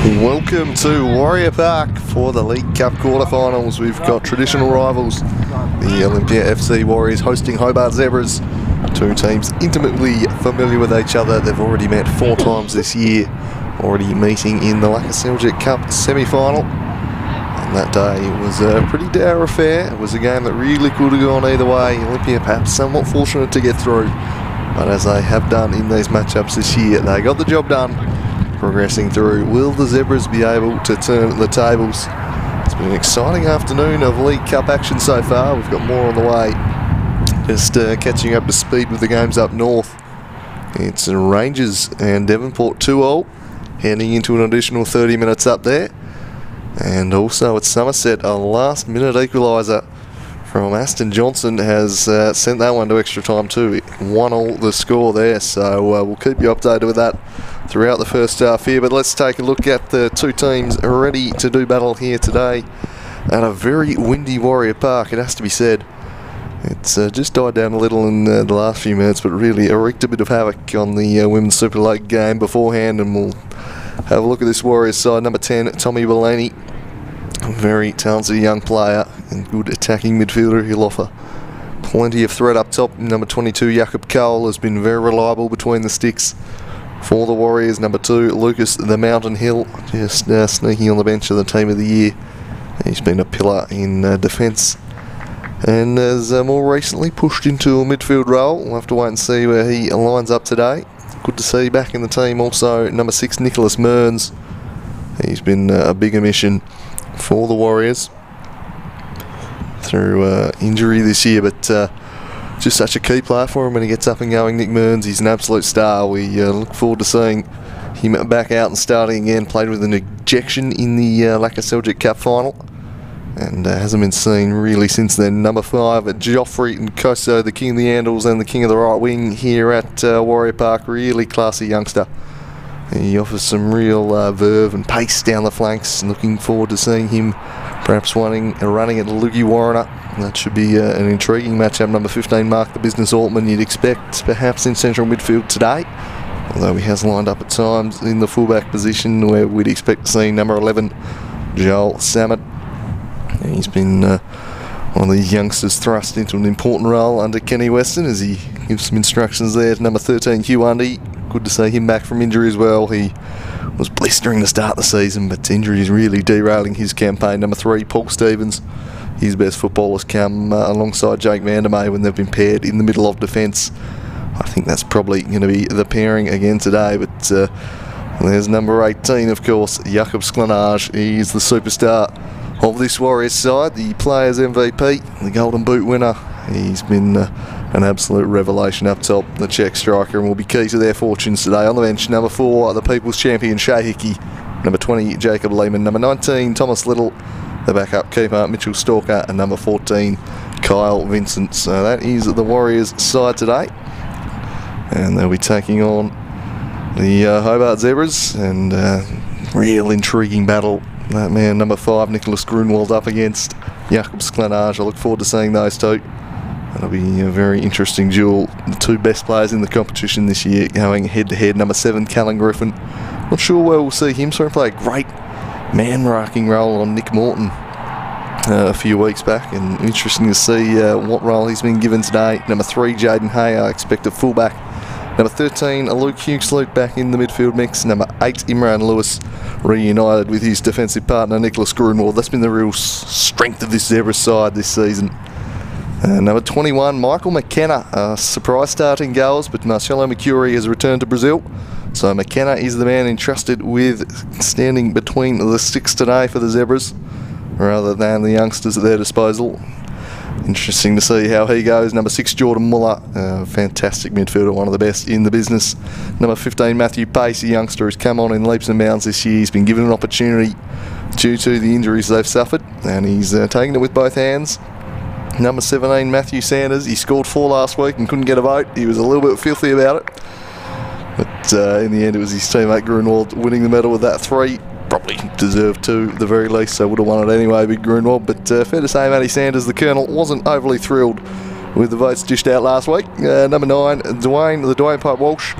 Welcome to Warrior Park for the League Cup quarterfinals. We've got traditional rivals, the Olympia FC Warriors hosting Hobart Zebras. Two teams intimately familiar with each other. They've already met 4 times this year, already meeting in the Seljuk Cup semi-final. And that day it was a pretty dour affair. It was a game that really could have gone either way. Olympia perhaps somewhat fortunate to get through, but as they have done in these matchups this year, they got the job done. Progressing through, will the Zebras be able to turn the tables? It's been an exciting afternoon of League Cup action so far. We've got more on the way. Just catching up to speed with the games up north. It's Rangers and Devonport 2-all, heading into an additional 30 minutes up there. And also at Somerset, a last-minute equaliser from Aston Johnson has sent that one to extra time too. 1-all the score there, so we'll keep you updated with that throughout the first half here. But let's take a look at the two teams ready to do battle here today at a very windy Warrior Park, it has to be said. It's just died down a little in the last few minutes, but really wreaked a bit of havoc on the Women's Super League game beforehand, and we'll have a look at this Warriors side. Number 10, Tommy Bellini, a very talented young player and good attacking midfielder. He'll offer plenty of threat up top. Number 22, Jakob Cole, has been very reliable between the sticks for the Warriors. Number 2, Lucas the Mountain Hill, just sneaking on the bench of the team of the year. He's been a pillar in defence and has more recently pushed into a midfield role. We'll have to wait and see where he lines up today. Good to see back in the team also number 6, Nicholas Mearns. He's been a big omission for the Warriors through injury this year, but just such a key player for him when he gets up and going. Nick Mearns, he's an absolute star. We look forward to seeing him back out and starting again. Played with an ejection in the Seljuk Cup final and hasn't been seen really since then. Number 5, Joffrey Nkoso, the king of the handles and the king of the right wing here at Warrior Park. Really classy youngster. He offers some real verve and pace down the flanks. Looking forward to seeing him perhaps running at Loogie Warriner. That should be an intriguing matchup. Number 15, Mark the Business Altman, you'd expect perhaps in central midfield today, although he has lined up at times in the fullback position where we'd expect to see number 11, Joel Samet. He's been one of these youngsters thrust into an important role under Kenny Weston as he gives some instructions there to number 13, Hugh Undy. Good to see him back from injury as well. He was blistering to start the season, but injuries really derailing his campaign. Number 3, Paul Stevens. His best footballers come alongside Jake Vandermeer when they've been paired in the middle of defence. I think that's probably going to be the pairing again today, but there's number 18, of course, Jakob Sklanage. He's the superstar of this Warriors side, the players' MVP, the Golden Boot winner. He's been an absolute revelation up top, the Czech striker, and will be key to their fortunes today. On the bench, number 4, the People's Champion, Shea Hickey. Number 20, Jacob Lehman. Number 19, Thomas Little. The backup keeper, Mitchell Stalker. And number 14, Kyle Vincent. So that is the Warriors side today. And they'll be taking on the Hobart Zebras, and real intriguing battle. That man, number 5, Nicholas Grunwald, up against Jakob Sklanage. I look forward to seeing those two. That'll be a very interesting duel. The two best players in the competition this year going head-to-head. Number 7, Callan Griffin. Not sure where we'll see him. Saw him play a great man-marking role on Nick Morton a few weeks back, and interesting to see what role he's been given today. Number 3, Jaden Hay, I expect a fullback. Number 13, Luke Huxley back in the midfield mix. Number 8, Imran Lewis, reunited with his defensive partner Nicholas Grunwald. That's been the real strength of this Zebra side this season. Number 21, Michael McKenna, surprise starting goals, but Marcelo Mercuri has returned to Brazil. So McKenna is the man entrusted with standing between the sticks today for the Zebras, rather than the youngsters at their disposal. Interesting to see how he goes. Number 6, Jordan Muller, fantastic midfielder, one of the best in the business. Number 15, Matthew Pace, a youngster who's come on in leaps and bounds this year. He's been given an opportunity due to the injuries they've suffered, and he's taken it with both hands. Number 17, Matthew Sanders. He scored 4 last week and couldn't get a vote. He was a little bit filthy about it, but in the end it was his teammate Grunwald winning the medal with that 3. Probably deserved 2 at the very least, so would have won it anyway, big Grunwald. But fair to say, Matty Sanders, the Colonel, wasn't overly thrilled with the votes dished out last week. Number 9, Dwayne Pipe Walsh.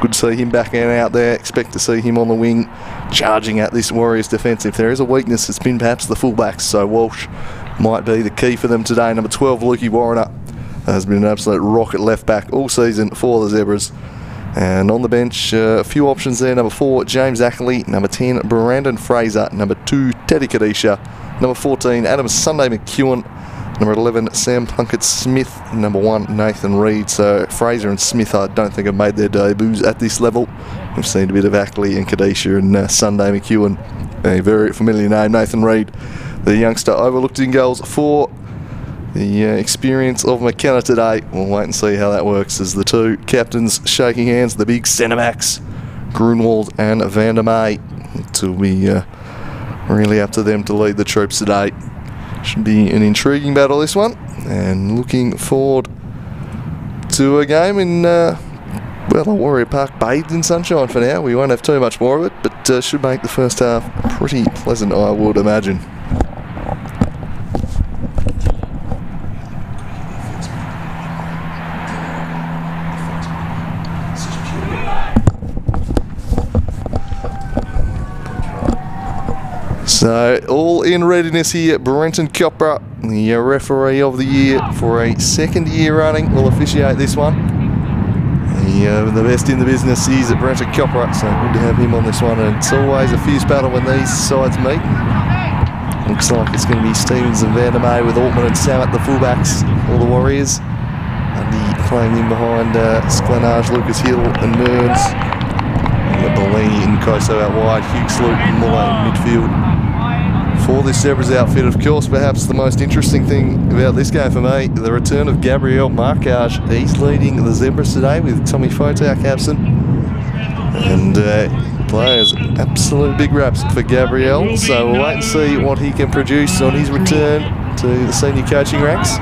Good to see him back out there. Expect to see him on the wing, charging at this Warriors defence. If there is a weakness, it's been perhaps the fullbacks, so Walsh might be the key for them today. Number 12, Lukey Warriner, has been an absolute rocket left back all season for the Zebras. And on the bench, a few options there. Number 4, James Ackley. Number 10, Brandon Fraser. Number 2, Teddy Kadisha. Number 14, Adam Sunday McEwen. Number 11, Sam Plunkett-Smith. Number 1, Nathan Reid. So Fraser and Smith, I don't think have made their debuts at this level. We've seen a bit of Ackley and Kadisha and Sunday McEwen. A very familiar name, Nathan Reid, the youngster overlooked in goals for the experience of McKenna today. We'll wait and see how that works as the two captains shaking hands, the big centre backs, Grunwald and Van der May. It will be really up to them to lead the troops today. Should be an intriguing battle, this one, and looking forward to a game in, well, Warrior Park bathed in sunshine for now. We won't have too much more of it, but should make the first half pretty pleasant, I would imagine. So, all in readiness here. Brenton Copra, the referee of the year for a second year running, will officiate this one. The best in the business is Brenton Copra, so good to have him on this one. And it's always a fierce battle when these sides meet. Looks like it's going to be Stevens and Van der May with Altman and Sam at the fullbacks for the Warriors. And playing in behind Sklenage, Lucas Hill and Mearns. Bellini and Koso out wide, Hughes, Luke and Muller in midfield. For this Zebras outfit, of course, perhaps the most interesting thing about this game for me, the return of Gabriel Marcage. He's leading the Zebras today with Tommy Fotak absent. And players, absolute big raps for Gabriel. So we'll wait and see what he can produce on his return to the senior coaching ranks.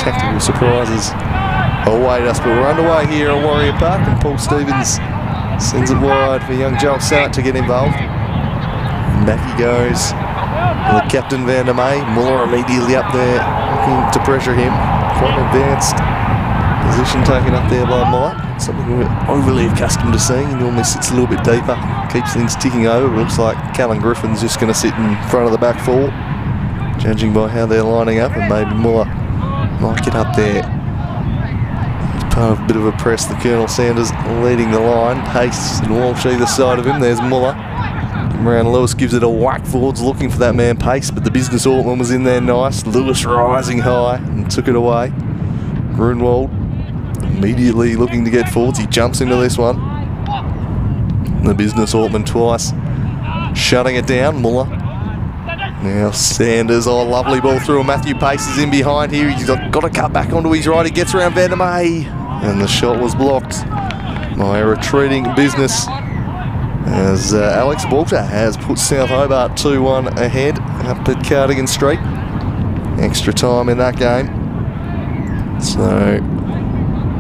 Tactical surprises await us, but we're underway here at Warrior Park, and Paul Stevens sends it wide for young Joel Sart to get involved. And back he goes. The captain Van der May, Muller immediately up there looking to pressure him. Quite an advanced position taken up there by Muller. Something we're overly accustomed to seeing. He normally sits a little bit deeper, keeps things ticking over. It looks like Callan Griffin's just going to sit in front of the back four, judging by how they're lining up, and maybe Muller might get up there. It's part of a bit of a press. The Colonel Sanders leading the line. Pace and Walsh either side of him. There's Muller. Around Lewis gives it a whack forwards, looking for that man Pace, but the business Altman was in there nice. Lewis rising high and took it away. Grunwald immediately looking to get forwards. He jumps into this one. The business Altman twice, shutting it down. Muller. Now Sanders, oh, lovely ball through, and Matthew Pace is in behind here. He's got to cut back onto his right. He gets around Van der May, and the shot was blocked by a retreating business, as Alex Walter has put South Hobart 2-1 ahead up at Cardigan Street. Extra time in that game. So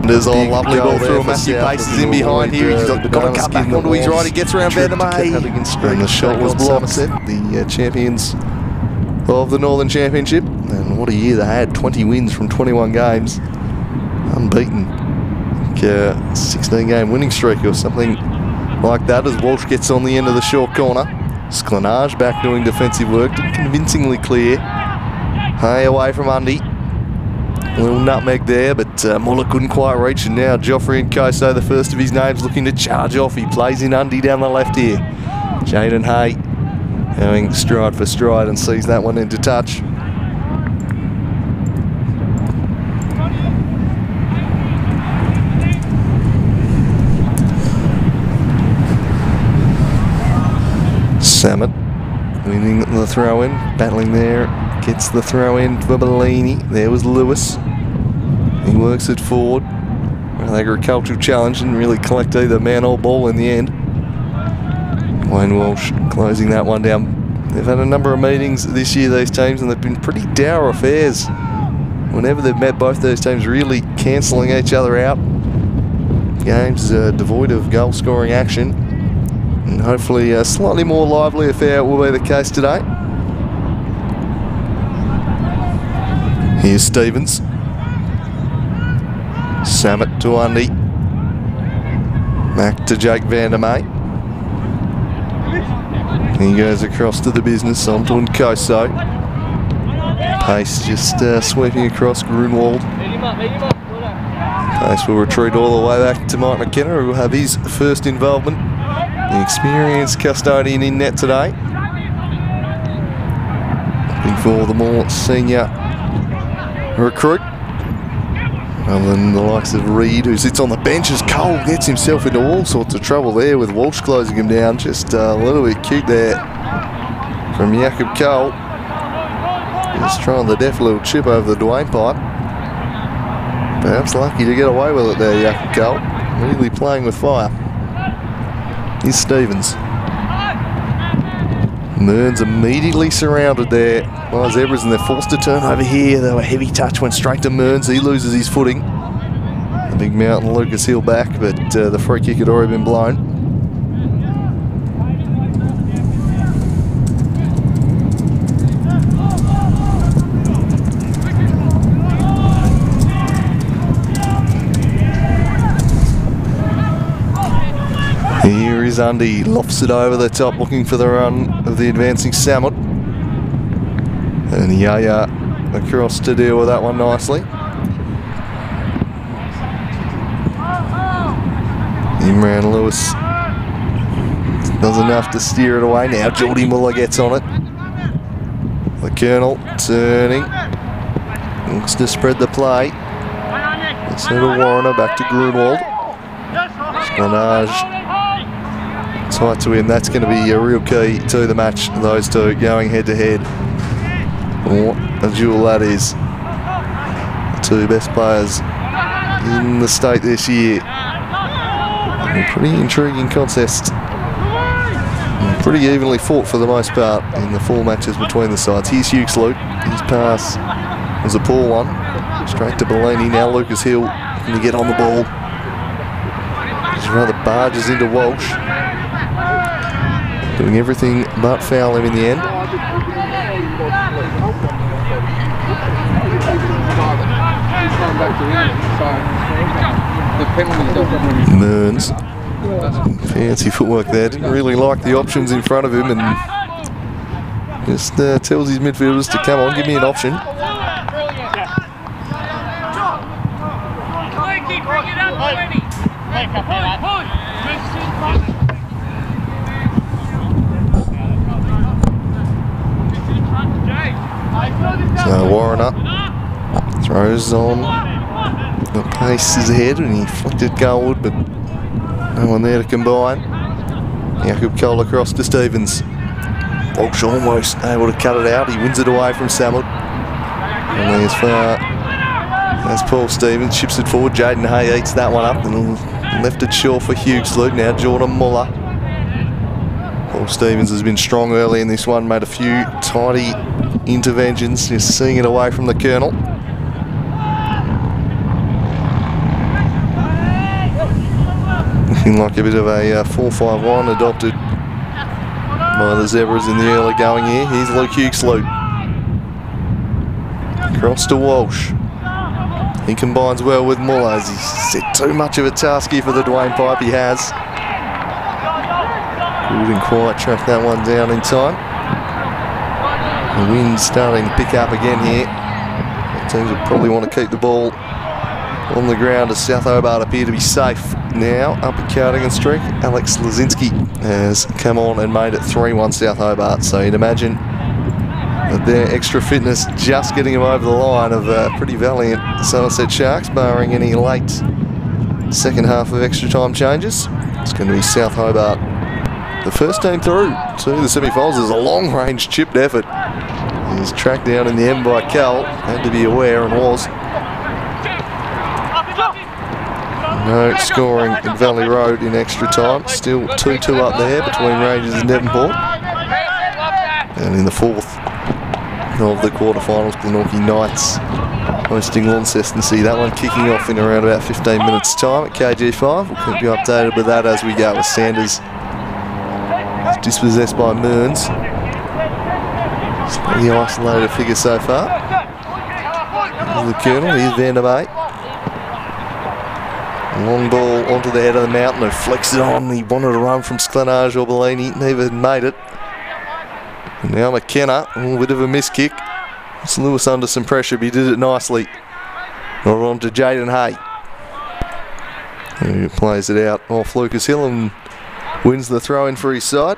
there's a lovely ball through. Matthew Pace is in behind here. He's got to cut back onto his right. He gets around Van der May, and the shot was blocked. The champions of the Northern Championship, and what a year they had. 20 wins from 21 games, unbeaten. 16-game winning streak or something like that, as Walsh gets on the end of the short corner. Sklenage back doing defensive work, did convincingly clear. Hey, away from Undy. A little nutmeg there, but Muller couldn't quite reach, and now Joffrey and Koso, the first of his names, looking to charge off. He plays in Undy down the left here. Jaden Hay going stride for stride and sees that one into touch. Samet winning the throw-in, battling there, gets the throw-in for Bellini. There was Lewis. He works it forward. Well, agricultural challenge, didn't really collect either man or ball in the end. Wayne Walsh closing that one down. They've had a number of meetings this year, these teams, and they've been pretty dour affairs. Whenever they've met, both those teams really cancelling each other out. Games devoid of goal-scoring action. And hopefully a slightly more lively affair will be the case today. Here's Stevens. Samet to Undy. Back to Jake Vandermeer. He goes across to the business onto Nkoso. Pace just sweeping across Grunwald. Pace will retreat all the way back to Mike McKenna, who will have his first involvement. The experienced custodian in net today. Looking for the more senior recruit, other than the likes of Reed, who sits on the bench as Cole gets himself into all sorts of trouble there with Walsh closing him down. Just a little bit cute there from Jakob Cole. Just trying the deft little chip over the Dwayne pipe. Perhaps lucky to get away with it there, Jakob Cole. Really playing with fire. Here's Stevens. Mearns immediately surrounded there by Zebras, and they're forced to turn over here. Though a heavy touch went straight to Mearns. He loses his footing. The big mountain Lucas Hill back, but the free kick had already been blown. Here is Undy, lofts it over the top, looking for the run of the advancing Samut. And Yaya across to deal with that one nicely. Imran Lewis does enough to steer it away. Now Geordie Muller gets on it. The Colonel turning, looks to spread the play. Instead of Warner, back to Grunwald. Spionage tight to him. That's going to be a real key to the match, those two going head to head. What a duel that is. The two best players in the state this year. A pretty intriguing contest. And pretty evenly fought for the most part in the 4 matches between the sides. Here's Hughes Luke. His pass was a poor one. Straight to Bellini. Now Lucas Hill can he get on the ball. He rather barges into Walsh. Doing everything but foul him in the end. Mearns, fancy footwork there. Didn't really like the options in front of him, and just tells his midfielders to come on, give me an option. So Warner throws on. The pace is ahead, and he flicked it goalward, but no one there to combine. Jakob Cole across to Stevens. Walsh almost able to cut it out. He wins it away from Samut. And as far as Paul Stevens chips it forward, Jaden Hay eats that one up and left it short for Hughes Luke. Now Jordan Muller. Paul Stevens has been strong early in this one, made a few tidy interventions, just seeing it away from the Colonel. Looking like a bit of a 4-5-1 adopted by the Zebras in the early going here. Here's Luke Hughes Luke. Across to Walsh. He combines well with Muller as he's set too much of a task here for the Dwayne pipe. He has. Couldn't quite track that one down in time. The wind's starting to pick up again here. The teams will probably want to keep the ball on the ground as South Hobart appear to be safe now. Up at Cardigan Street, Alex Lazinski has come on and made it 3-1 South Hobart. So you'd imagine that their extra fitness just getting them over the line of pretty valiant Somerset Sharks, barring any late second half of extra time changes. It's going to be South Hobart, the first team through to the semi-finals. Is a long-range chipped effort. He's tracked down in the end by Cal. Had to be aware and was. No scoring in Valley Road in extra time. Still 2-2 up there between Rangers and Devonport. And in the 4th of the quarterfinals, Glenorchy Knights hosting Launceston City. That one kicking off in around about 15 minutes time at KG5. We'll keep you updated with that as we go, with Sanders dispossessed by Mearns. The isolated figure so far. Here's the Colonel, here's Vandermeer. Long ball onto the head of the mountain, who flicks it on. He wanted to run from Sklenage or Bellini, never made it. And now McKenna, a little bit of a miss kick. It's Lewis under some pressure, but he did it nicely. Not on to Jaden Hay, who plays it out off Lucas Hill and wins the throw in for his side.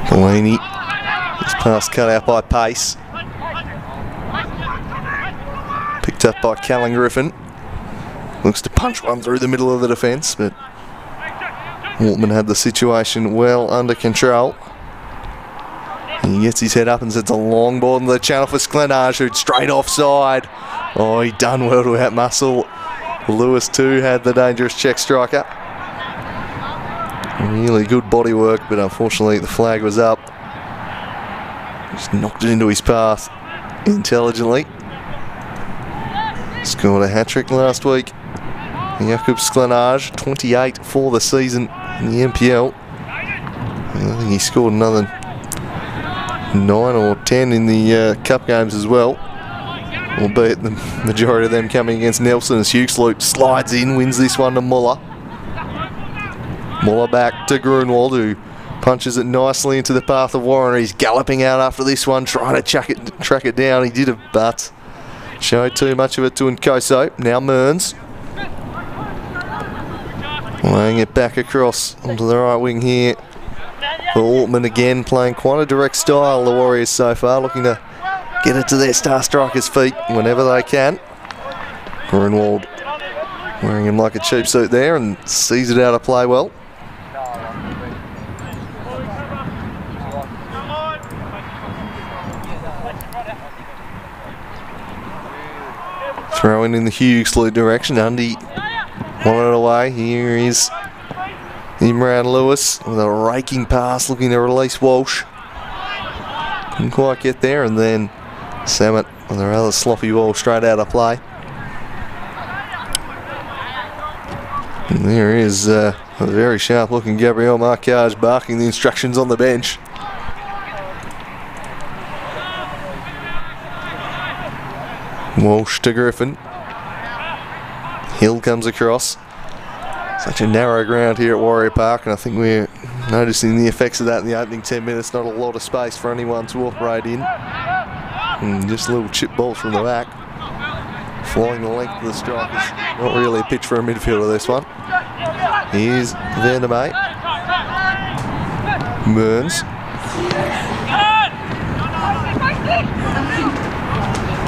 Bellini, his pass cut out by Pace. Picked up by Callan Griffin. Looks to punch one through the middle of the defence, but Waltman had the situation well under control. He gets his head up and sets a long ball into the channel for Sklenage, who's straight offside. Oh, he done well to outmuscle Lewis too, had the dangerous check striker. Really good body work, but unfortunately the flag was up. Just knocked it into his path intelligently. Scored a hat-trick last week. Jakub Sklenage, 28 for the season in the NPL. I think he scored another 9 or 10 in the cup games as well. Albeit the majority of them coming against Nelson as Hughesloop slides in, wins this one to Muller. Muller back to Grunwald, who punches it nicely into the path of Warren. He's galloping out after this one, trying to track it down. He did a but showed too much of it to Nkoso. Now Mearns. Laying it back across onto the right wing here for Altman again, playing quite a direct style, the Warriors so far, looking to get it to their star strikers' feet whenever they can. Grunwald wearing him like a cheap suit there and sees it out of play well. Throwing in the Hughesloop direction. Undy wanted it away. Here is Imran Lewis with a raking pass, looking to release Walsh. Couldn't quite get there, and then Samet with a rather sloppy ball straight out of play. And there is a very sharp looking Gabriel Marcage barking the instructions on the bench. Walsh to Griffin. Hill comes across. Such a narrow ground here at Warrior Park, and I think we're noticing the effects of that in the opening 10 minutes. Not a lot of space for anyone to operate in. And just little chip balls from the back. Flying the length of the strikers. Not really a pitch for a midfielder, this one. Here's Vandermeer. Mearns.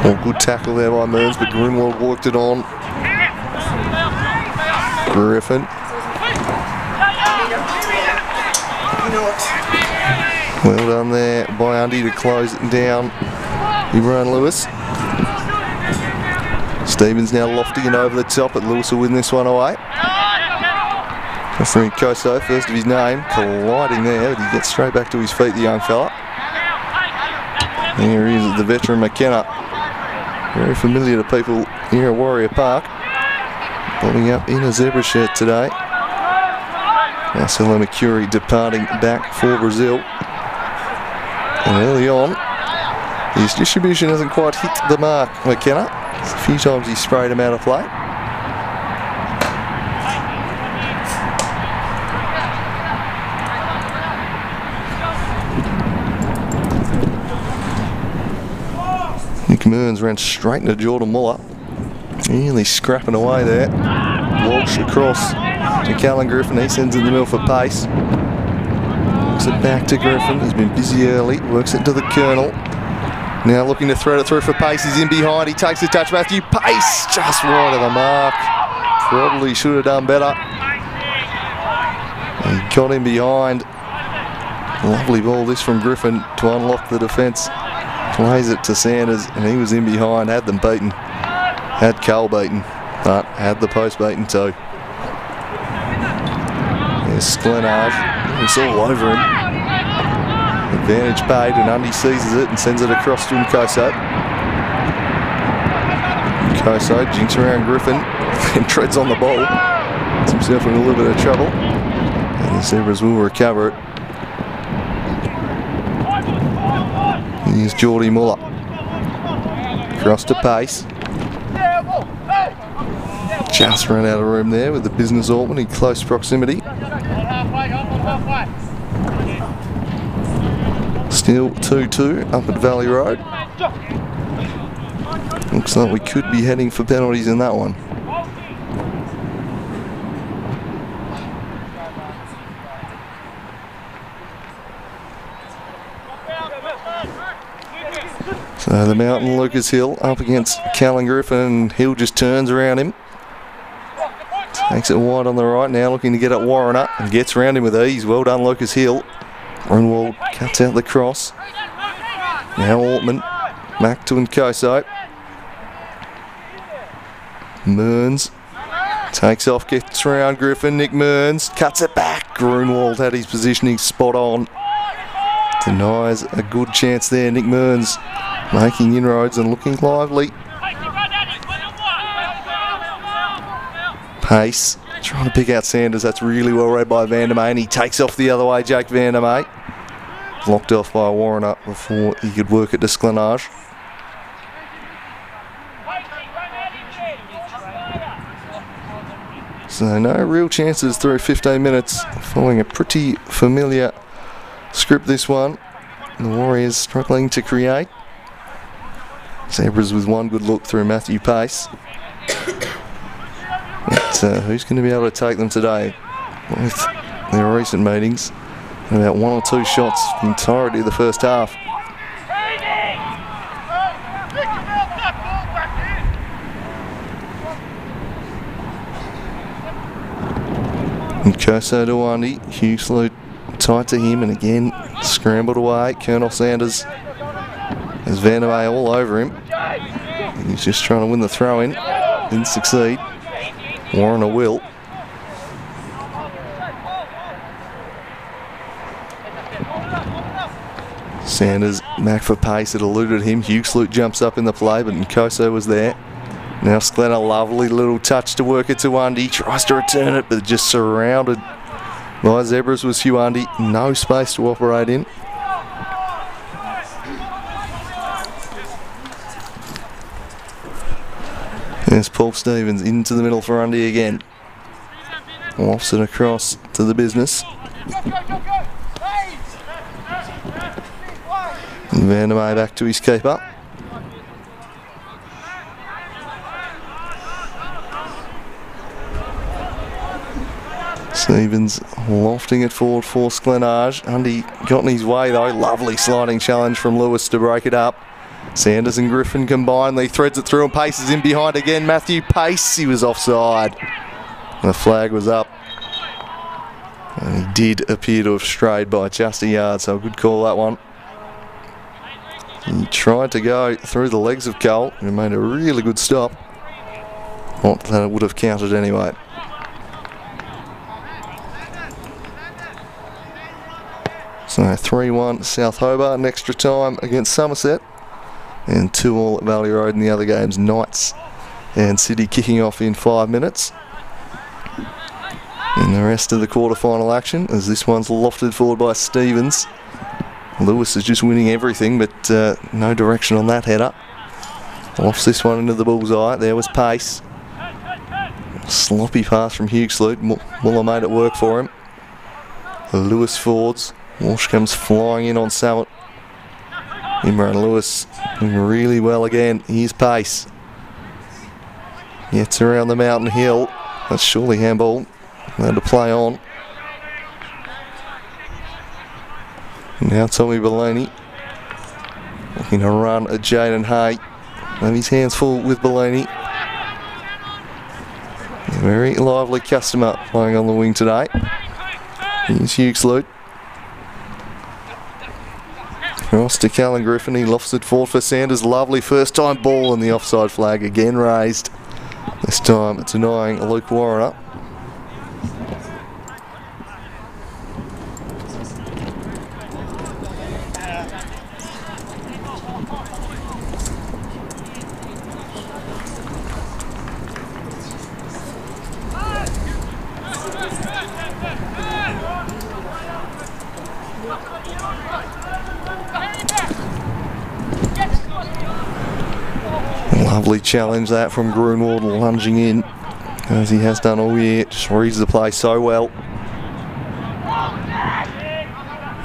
Oh, good tackle there by Mearns, but Grunwald walked it on. Griffin. Well done there by Undy to close it down. Imran Lewis. Stevens now lofty and over the top, but Lewis will win this one away. Referee Koso, first of his name, colliding there, but he gets straight back to his feet, the young fella. There he is, the veteran McKenna. Very familiar to people here at Warrior Park. Bobbing up in a zebra shirt today. Marcelo Mercuri departing back for Brazil. And early on, his distribution hasn't quite hit the mark, McKenna. A few times he sprayed him out of play. Nick Mearns ran straight into Jordan Muller. Really scrapping away there. Walsh across to Callan Griffin. He sends it in the middle for pace. Works it back to Griffin. He's been busy early. Works it to the Colonel. Now looking to thread it through for Pace. He's in behind. He takes the touch. Matthew Pace just wide of the mark. Probably should have done better. He got him behind. Lovely ball this from Griffin to unlock the defence. Plays it to Sanders, and he was in behind. Had them beaten. Had Cole beaten, but had the post beaten too. There's Sklenage. It's all over him. Advantage paid, and Undy seizes it and sends it across to Nkoso. Nkoso jinks around Griffin. and treads on the ball. Gets himself in a little bit of trouble. And the Zebras will recover it. Here's Geordie Muller. Across to Pace. Just ran out of room there with the business Altman in close proximity. Still 2-2 up at Valley Road. Looks like we could be heading for penalties in that one. So the Mountain Lucas Hill up against Callan Griffin. Hill just turns around him. Takes it wide on the right now, looking to get at Warrener and gets around him with ease. Well done, Lucas Hill. Grunwald cuts out the cross. Now Altman, back to Nkoso. Mearns takes off, gets around Griffin. Nick Mearns cuts it back. Grunwald had his positioning spot on. Denies a good chance there. Nick Mearns making inroads and looking lively. Pace trying to pick out Sanders. That's really well read by Vandermeer, and he takes off the other way. Jake Vandermeer blocked off by Warrener before he could work it to Sklanage. So no real chances through 15 minutes, following a pretty familiar script this one. The Warriors struggling to create. Zebras with one good look through Matthew Pace. But who's going to be able to take them today? With their recent meetings, about one or two shots the entirety of the first half. Nkoso to Wandi, Hugheslow tight to him, and again scrambled away. Colonel Sanders has Vandermeer all over him. He's just trying to win the throw in, didn't succeed. Warrener will. Sanders back for Pace, it eluded him. Hugheslow jumps up in the play, but Nkoso was there. Now Sklen, a lovely little touch to work it to Wandi. Tries to return it, but just surrounded by Zebras was Huandi. No space to operate in. There's Paul Stevens into the middle for Undy again. Lofts it across to the business. And Vandermeer back to his keeper. Stevens lofting it forward for Sklanage. Undy got in his way though. Lovely sliding challenge from Lewis to break it up. Sanders and Griffin combined. He threads it through and Pace is in behind again. Matthew Pace, he was offside. The flag was up. And he did appear to have strayed by just a yard, so a good call that one. He tried to go through the legs of Cole and made a really good stop. Not that it would have counted anyway. So 3-1 South Hobart in extra time against Somerset. And 2-2 at Valley Road in the other games. Knights and City kicking off in 5 minutes. In the rest of the quarter-final action, as this one's lofted forward by Stevens. Lewis is just winning everything, but no direction on that header. Lofts this one into the bullseye. There was Pace. Sloppy pass from Hugheslow. Muller made it work for him. Lewis forwards. Walsh comes flying in on Samet. Imran Lewis doing really well again. Here's Pace. Gets around the mountain hill. That's surely handball. Allowed to play on. Now Tommy Bellini looking to run at Jaden Hay. Have his hands full with Bellini. A very lively customer playing on the wing today. Here's Hugheslow. Cross to Callan Griffin. He lofts it forward for Sanders. Lovely first time ball, and the offside flag again raised. This time denying Luke Warrener. Lovely challenge that from Grunwald, lunging in as he has done all year. Just reads the play so well.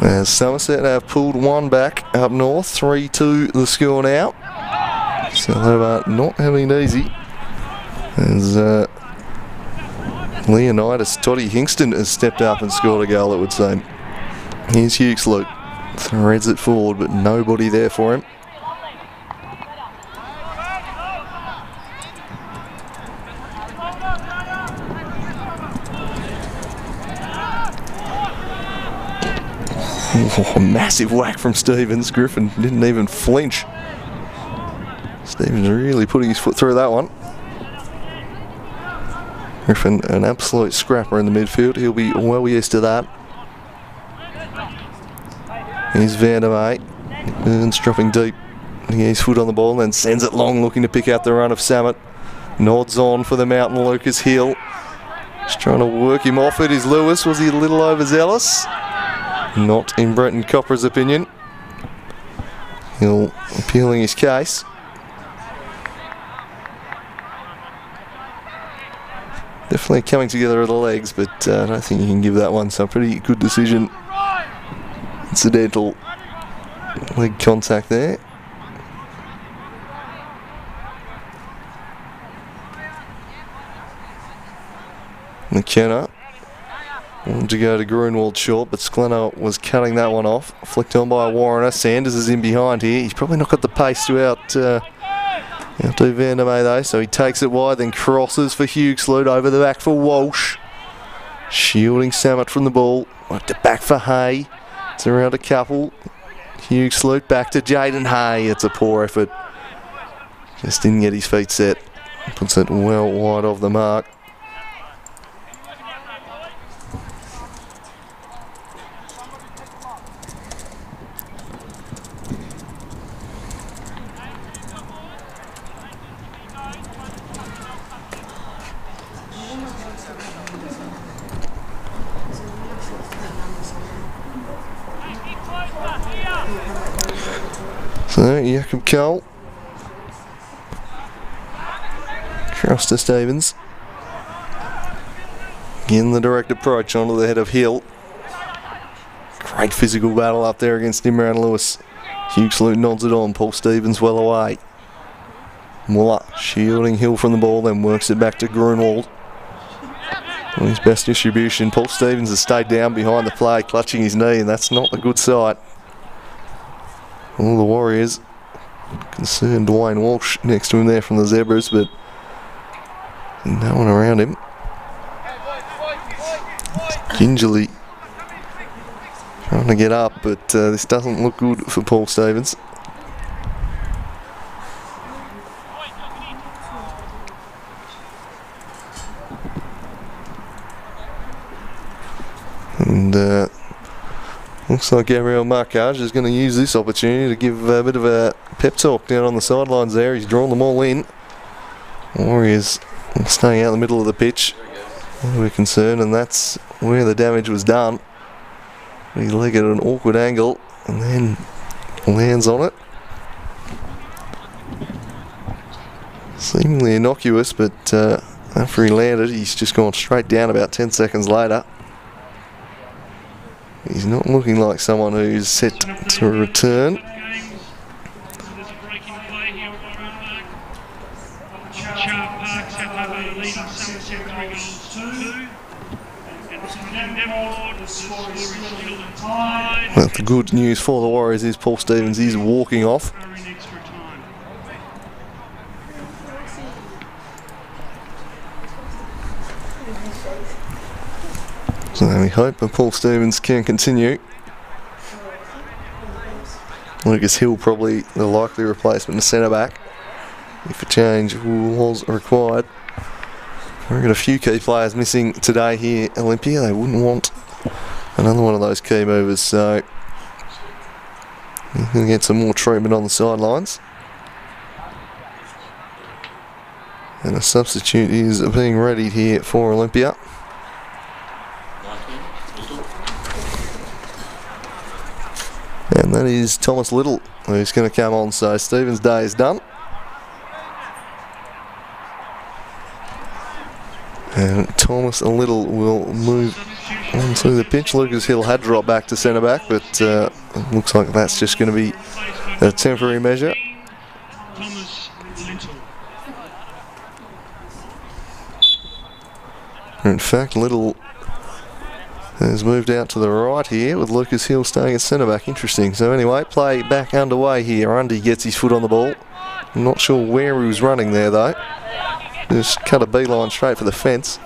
As Somerset have pulled one back up north, 3-2 the score now. So Hobart not having it easy. As Leonidas Toddy Hingston has stepped up and scored a goal, it would seem. Here's Huxley. Threads it forward, but nobody there for him. Oh, massive whack from Stevens. Griffin didn't even flinch. Stevens really putting his foot through that one. Griffin, an absolute scrapper in the midfield. He'll be well used to that. Here's Vandermeer. Burns dropping deep. He has his foot on the ball and then sends it long, looking to pick out the run of Samet. Nods on for the Mountain Lucas Hill. Just trying to work him off it is Lewis. Was he a little overzealous? Not in Brenton Copper's opinion. Hill appealing his case. Definitely coming together with the legs, but I don't think you can give that one. So pretty good decision. Incidental leg contact there. McKenna wanted to go to Grunwald short, but Sklenner was cutting that one off. Flicked on by Warrener. Sanders is in behind here. He's probably not got the pace to outdo Vandermeer though, so he takes it wide, then crosses for Huxley, over the back for Walsh. Shielding Samet from the ball. Worked it back for Hay. It's around a couple. Huxley back to Jaden Hay. It's a poor effort. Just didn't get his feet set. Puts it well wide of the mark. So, Jacob Cole. Cross to Stevens. Again, the direct approach onto the head of Hill. Great physical battle up there against Imran Lewis. Huxley nods it on. Paul Stevens well away. Muller shielding Hill from the ball, then works it back to Grunwald. On his best distribution. Paul Stevens has stayed down behind the play, clutching his knee, and that's not a good sight. All the Warriors, concerned Dwayne Walsh next to him there from the Zebras, but no one around him. Gingerly trying to get up, but this doesn't look good for Paul Stevens. And looks like Gabriel Marcage is going to use this opportunity to give a bit of a pep talk down on the sidelines there. He's drawn them all in. Warriors staying out in the middle of the pitch. We're concerned, and that's where the damage was done. His leg at an awkward angle and then lands on it. Seemingly innocuous, but after he landed, he's just gone straight down about 10 seconds later. He's not looking like someone who's set to return. Well, the good news for the Warriors is Paul Stevens is walking off. So we hope that Paul Stevens can continue. Lucas Hill probably the likely replacement to centre back if a change was required. We've got a few key players missing today here at Olympia. They wouldn't want another one of those key movers, so you're going to get some more treatment on the sidelines. And a substitute is being readied here for Olympia. that is Thomas Little, who's going to come on. So Stephen's day is done. And Thomas Little will move onto the pitch. Lucas Hill had dropped back to centre back, but it looks like that's just going to be a temporary measure. In fact, Little has moved out to the right here with Lucas Hill staying at centre back. Interesting. So anyway, play back underway here. Undy gets his foot on the ball. I'm not sure where he was running there though. Just cut a beeline straight for the fence.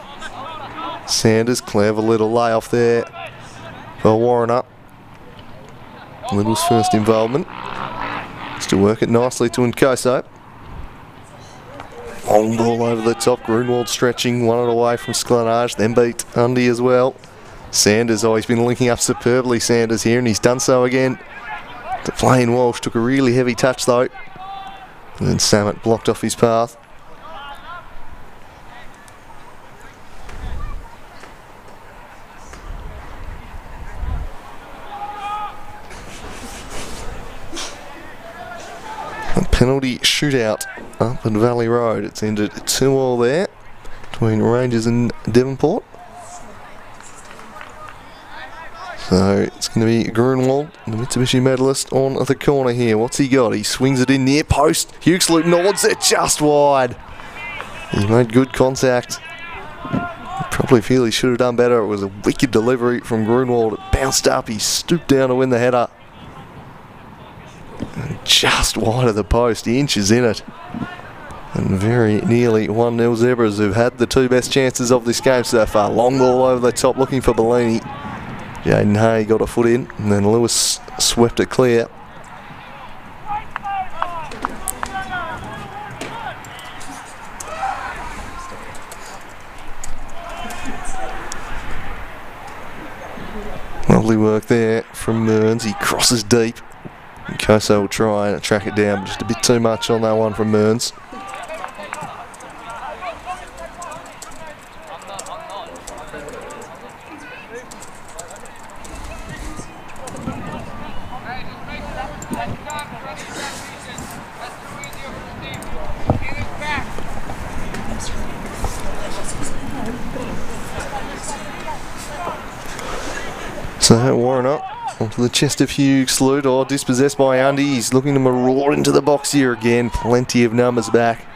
Sanders, clever little layoff there for Warrener. Little's first involvement. Just to work it nicely to Nkoso. Long ball over the top. Grunwald stretching, won it away from Sklanage, then beat Undy as well. Sanders always been linking up superbly, Sanders here, and he's done so again. Dwayne Walsh took a really heavy touch though. And then Samet blocked off his path. A penalty shootout up at Valley Road. It's ended 2-2 there between Rangers and Devonport. So it's going to be Grunwald, the Mitsubishi medalist, on the corner here. What's he got? He swings it in near post. Huxley nods it just wide. He made good contact. I probably feel he should have done better. It was a wicked delivery from Grunwald. It bounced up. He stooped down to win the header. And just wide of the post. Inches in it. And very nearly 1-0 Zebras, who've had the two best chances of this game so far. Long ball over the top looking for Bellini. Jaden Hay got a foot in, and then Lewis swept it clear. Lovely work there from Mearns. He crosses deep. And Koso will try and track it down, but just a bit too much on that one from Mearns. So Warren up onto the chest of Hughes. Salute or dispossessed by Undy. He's looking to maraud into the box here again. Plenty of numbers back.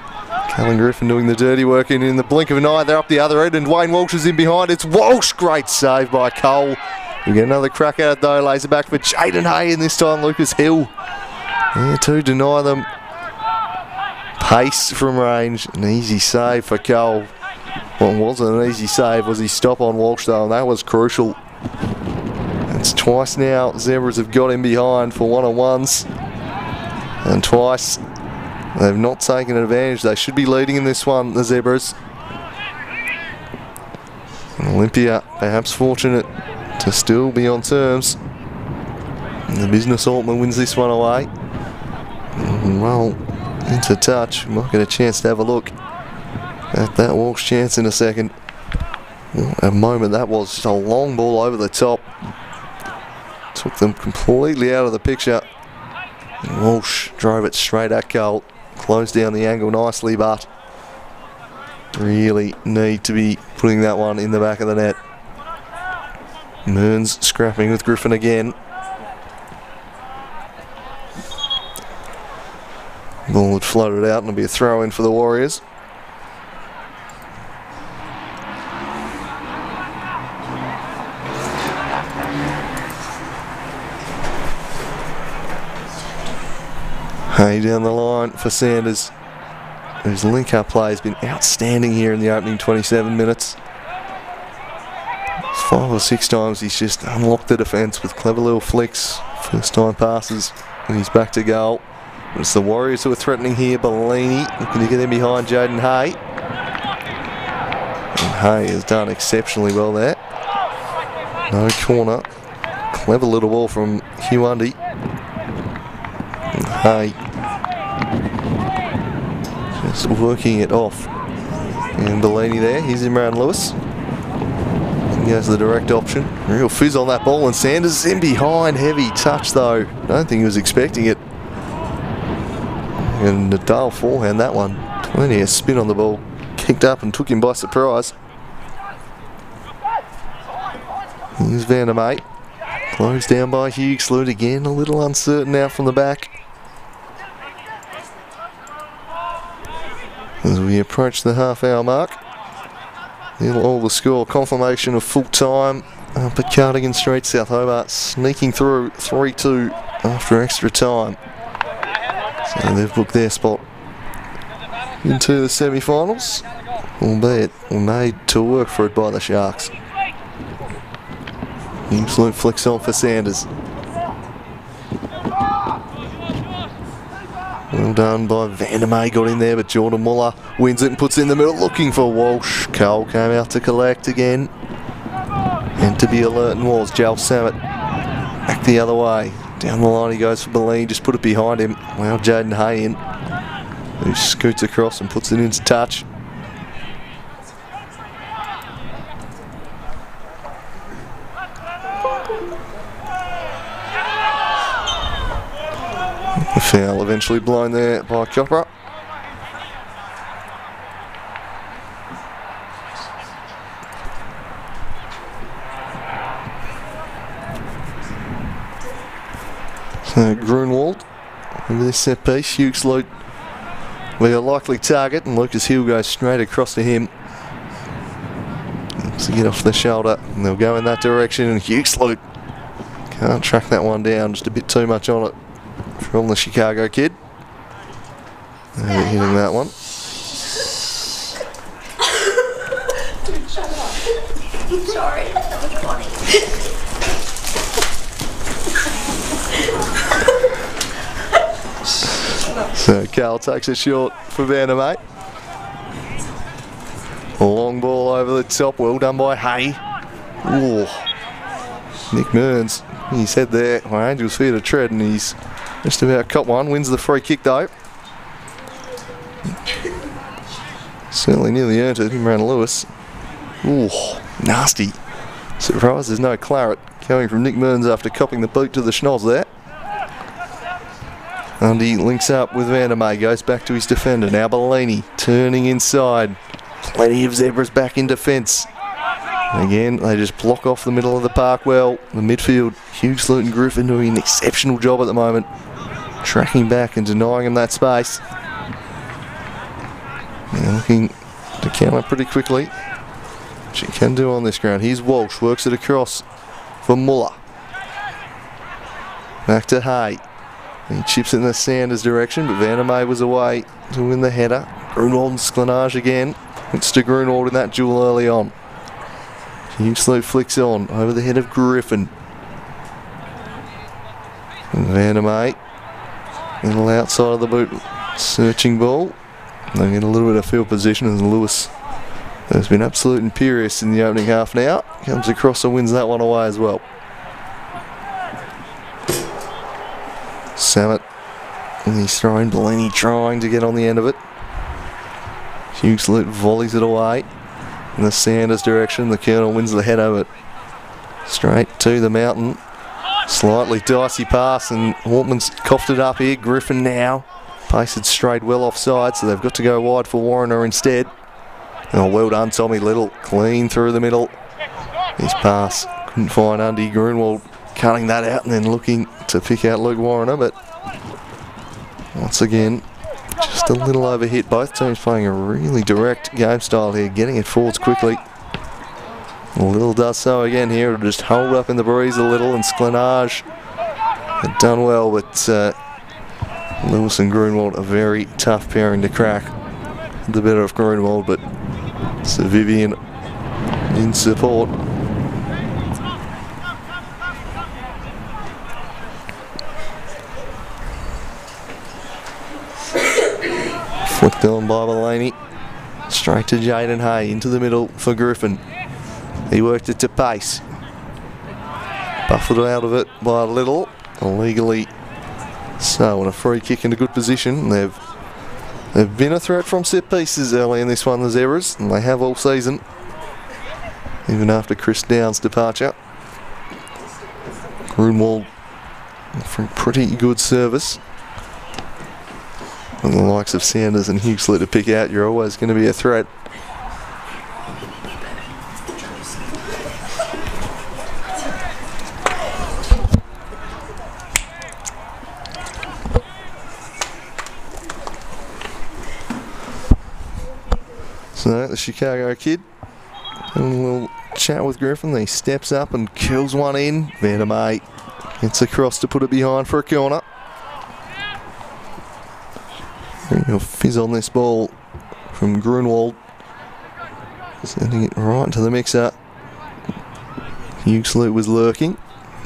Callan Griffin doing the dirty work, and in the blink of an eye they're up the other end, and Wayne Walsh is in behind. It's Walsh. Great save by Cole. We get another crack at it though. Lays it back for Jaden Hay, and this time Lucas Hill. There to deny them. Pace from range. An easy save for Cole. Well, it wasn't an easy save. Was his stop on Walsh though, and that was crucial. It's twice now Zebras have got him behind for one-on-ones, and twice they've not taken advantage. They should be leading in this one, the Zebras. And Olympia perhaps fortunate to still be on terms. And the Business Altman wins this one away. Well, into touch. We might get a chance to have a look at that Walsh chance in a second. What a moment that was. Just a long ball over the top. Took them completely out of the picture. And Walsh drove it straight at Cole. Closed down the angle nicely, but really need to be putting that one in the back of the net. Mearns scrapping with Griffin again. Ball had floated out and it'll be a throw in for the Warriors. Hay down the line for Sanders, whose link-up play has been outstanding here in the opening 27 minutes. 5 or 6 times he's just unlocked the defence with clever little flicks, first-time passes, and he's back to goal. But it's the Warriors who are threatening here. Bellini looking to get in behind Jaden Hay. And Hay has done exceptionally well there. No corner. Clever little ball from Hugh Undy. And Hay just working it off. And Bellini there, here's Imran Lewis. He goes the direct option. Real fizz on that ball, and Sanders is in behind. Heavy touch though. Don't think he was expecting it. And Nadal forehand that one. Plenty of spin on the ball. Kicked up and took him by surprise. Here's Vandermeer. Closed down by Hughes-Lute again. A little uncertain out from the back. As we approach the half-hour mark. All the score confirmation of full time up at Cardigan Street. South Hobart sneaking through 3-2 after extra time. So they've booked their spot into the semi-finals, albeit made to work for it by the Sharks. Hughes-Lute flicks on for Sanders. Well done by Vandermeer, got in there, but Jordan Muller wins it and puts it in the middle, looking for Walsh. Cole came out to collect again. And to be alert and was Joel Samet. Back the other way. Down the line he goes for Boleen, just put it behind him. Well, Jaden Hay in, who scoots across and puts it into touch. The foul eventually blown there by Chopra. So Grunwald over this set piece. Hughes-Lute be a likely target, and Lucas Hill goes straight across to him. To get off the shoulder, and they'll go in that direction, and Hughes-Lute can't track that one down, just a bit too much on it from the Chicago kid. Hitting that one. Dude, shut up. Sorry, that was funny. So Carl takes it short for Vandermeer. A long ball over the top, well done by Hay. Ooh. Nick Mearns, he's head there. Well, Angel's fear to tread, and he's just about caught one. Wins the free kick though. Certainly nearly earned it. Him around Lewis. Ooh, nasty. Surprised there's no claret coming from Nick Mearns after copping the boot to the schnoz there. Undy links up with Vandermeer, goes back to his defender. Now Bellini turning inside. Plenty of zebras back in defence. Again, they just block off the middle of the park well. The midfield, Hughes-Lute and Griffin doing an exceptional job at the moment. Tracking back and denying him that space. Now looking to counter pretty quickly, which he can do on this ground. Here's Walsh, works it across for Muller. Back to Hay. He chips it in the Sanders direction, but Vandermeer was away to win the header. Grunwald and Sklanage again. It's to Grunwald in that duel early on. Hughes-Lute flicks on over the head of Griffin. And Vandermeer, a little outside of the boot, searching ball. They get a little bit of field position as Lewis has been absolute imperious in the opening half now. Comes across and wins that one away as well. Samet, and he's throwing. Bellini trying to get on the end of it. Hughes-Lute volleys it away in the Sanders direction. The Colonel wins the head of it. Straight to the mountain. Slightly dicey pass, and Hortman's coughed it up here. Griffin now. Pace it straight well offside, so they've got to go wide for Warrener instead. Oh, well done, Tommy Little. Clean through the middle. His pass couldn't find Undy. Grunwald cutting that out and then looking to pick out Luke Warrener, but once again, just a little overhit. Both teams playing a really direct game style here, getting it forwards quickly. Little does so again here. It'll just hold up in the breeze a little, and Sklanage had done well, but Lewis and Grunwald, a very tough pairing to crack. The better of Grunwald, but Sir Vivian in support. Flicked on by Bellini. Straight to Jaden Hay, into the middle for Griffin. He worked it to pace. Buffeted out of it by Little, illegally so, and a free kick in a good position. They've been a threat from set pieces early in this one, the Zebras, and they have all season. even after Chris Downs' departure. Grunwald offering pretty good service. With the likes of Sanders and Huxley to pick out, you're always going to be a threat. So the Chicago kid having a little chat with Griffin. He steps up and kills one in. Vandermeer gets across to put it behind for a corner. Real fizz on this ball from Grunwald. Sending it right into the mixer. Huxley was lurking.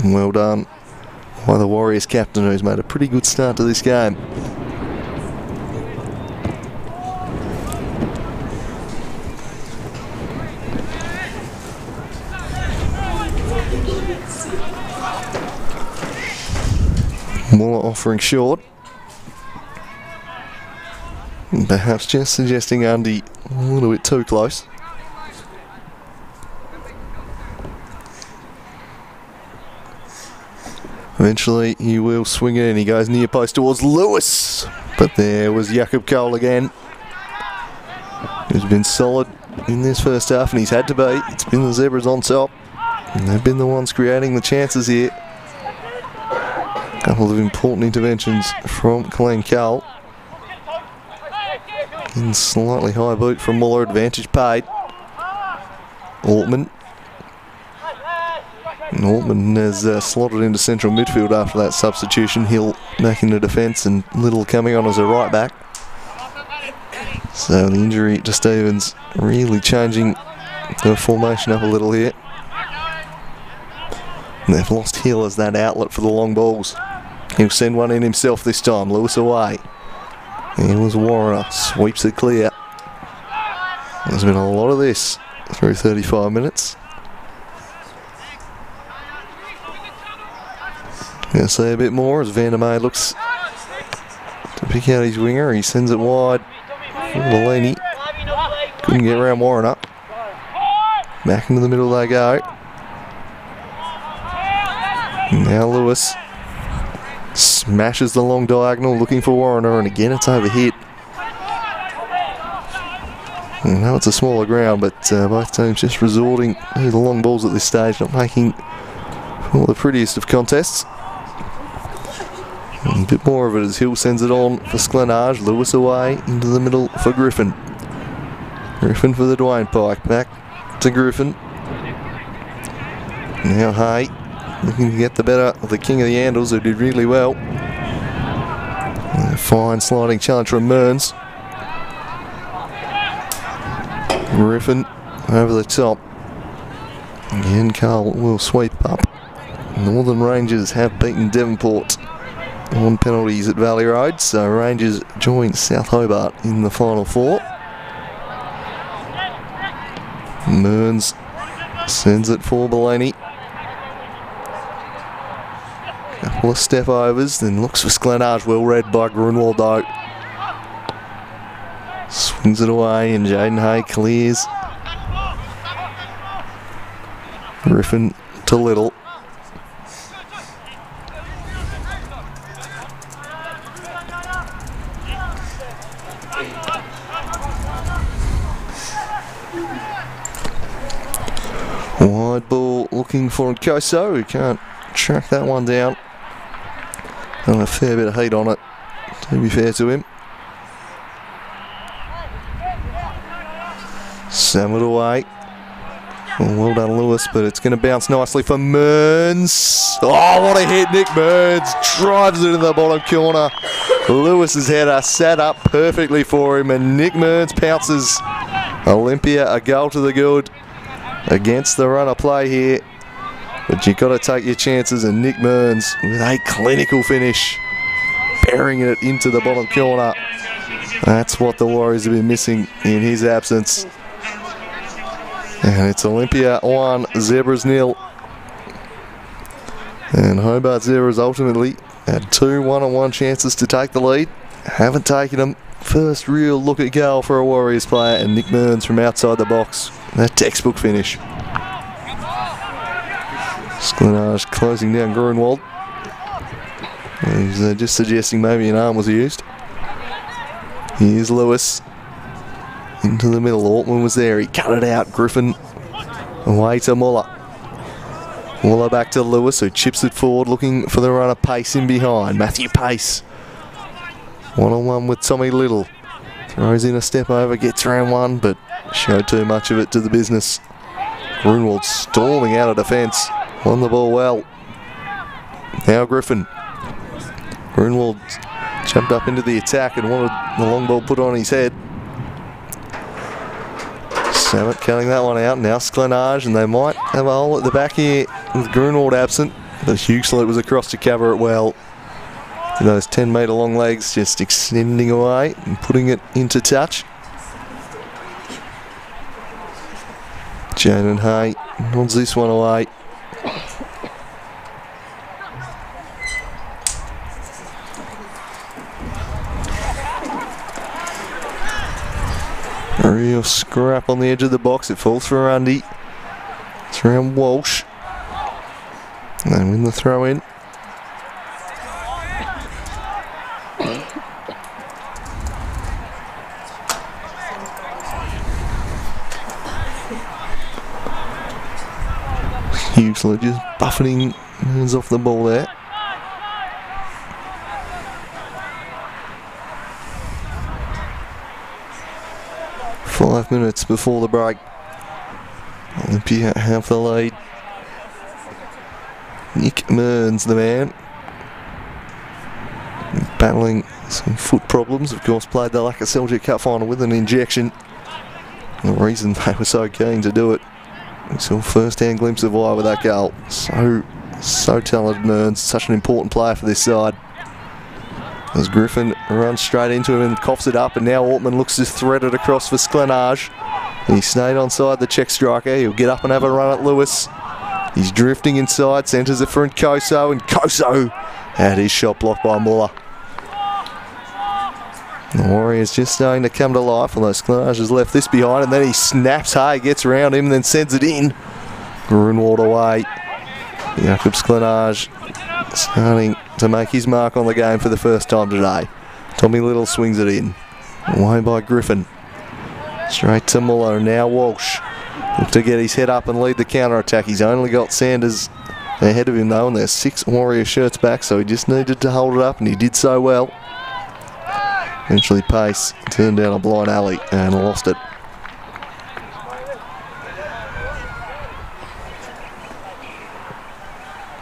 Well done by the Warriors captain, who's made a pretty good start to this game. Muller offering short. Perhaps just suggesting Andy a little bit too close. Eventually he will swing it in. He goes near post towards Lewis. But there was Jakob Cole again. He's been solid in this first half, and he's had to be. It's been the Zebras on top, and they've been the ones creating the chances here. A couple of important interventions from Glenn Cole. In slightly high boot from Muller, advantage paid. Altman. And Altman has slotted into central midfield after that substitution. Hill back in the defence and Little coming on as a right back. So the injury to Stevens really changing the formation up a little here. And they've lost Hill as that outlet for the long balls. He'll send one in himself this time. Lewis away. Here was Warner, sweeps it clear. There's been a lot of this through 35 minutes. Gonna say a bit more as Vandermeer looks to pick out his winger. He sends it wide for Bellini. Couldn't get around Warner. Back into the middle they go. Now Lewis smashes the long diagonal looking for Warner, and again it's overhit. I know it's a smaller ground, but both teams just resorting to the long balls at this stage, not making for the prettiest of contests. And a bit more of it as Hill sends it on for Sklenage. Lewis away into the middle for Griffin. Griffin for the Dwayne Pike. Back to Griffin. Now Hay looking to get the better of the king of the Andals, who did really well. A fine sliding challenge from Mearns. Griffin over the top. Again, Cole will sweep up. Northern Rangers have beaten Devonport on penalties at Valley Road, so Rangers join South Hobart in the final four. Mearns sends it for Bellini. Couple of step overs, then looks for Sklenage, well read by Grunwald though. Swings it away and Jaden Hay clears. Griffin to Little. Wide ball looking for Nkoso, who can't track that one down. And a fair bit of heat on it, to be fair to him. Sam it away. Well done, Lewis, but it's going to bounce nicely for Mearns. Oh, what a hit, Nick Mearns. Drives it in the bottom corner. Lewis's header sat up perfectly for him, and Nick Mearns pounces. Olympia, a goal to the good against the run of play here. But you've got to take your chances, and Nick Mearns with a clinical finish, burying it into the bottom corner. That's what the Warriors have been missing in his absence. And it's Olympia 1, Zebras 0. And Hobart Zebras ultimately had two one-on-one chances to take the lead. Haven't taken them. First real look at goal for a Warriors player, and Nick Mearns from outside the box. That textbook finish. Sklenage closing down Grunwald. He's just suggesting maybe an arm was used. Here's Lewis. Into the middle. Ortman was there. He cut it out. Griffin away to Muller. Muller back to Lewis, who chips it forward, looking for the runner Pace in behind. Matthew Pace. One-on-one with Tommy Little. Throws in a step over, gets round one, but showed too much of it to the business. Grunwald storming out of defence. Won the ball well. Now Griffin. Grunwald jumped up into the attack and wanted the long ball put on his head. Samet cutting that one out. Now Sklenage, and they might have a hole at the back here with Grunwald absent. But Huxley was across to cover it well. Those 10-metre long legs just extending away and putting it into touch. Jaden Hay nods this one away. A real scrap on the edge of the box. It falls for Undy. It's around Walsh. And they win the throw in. Huxley just buffeting hands off the ball there. Five minutes before the break. Olympia have the lead. Nick Mearns, the man, battling some foot problems. Of course, played the Lacquer Seljuk Cup final with an injection. The reason they were so keen to do it. We saw first-hand glimpse of why with that goal. So talented Mearns, such an important player for this side. As Griffin runs straight into him and coughs it up, and now Ortman looks to thread it across for Sklenage. He stayed onside the Czech striker. He'll get up and have a run at Lewis. He's drifting inside, centres it for Nkoso, and Nkoso had his shot blocked by Muller. The Warriors just starting to come to life, although Sklenage has left this behind, and then he snaps Hay, gets around him, and then sends it in. Grunwald away. Jakob Sklenage starting to make his mark on the game for the first time today. Tommy Little swings it in. Away by Griffin. Straight to Muller, now Walsh. Look to get his head up and lead the counter-attack. He's only got Sanders ahead of him though, and there's 6 Warrior shirts back, so he just needed to hold it up, and he did so well. Eventually Pace turned down a blind alley and lost it.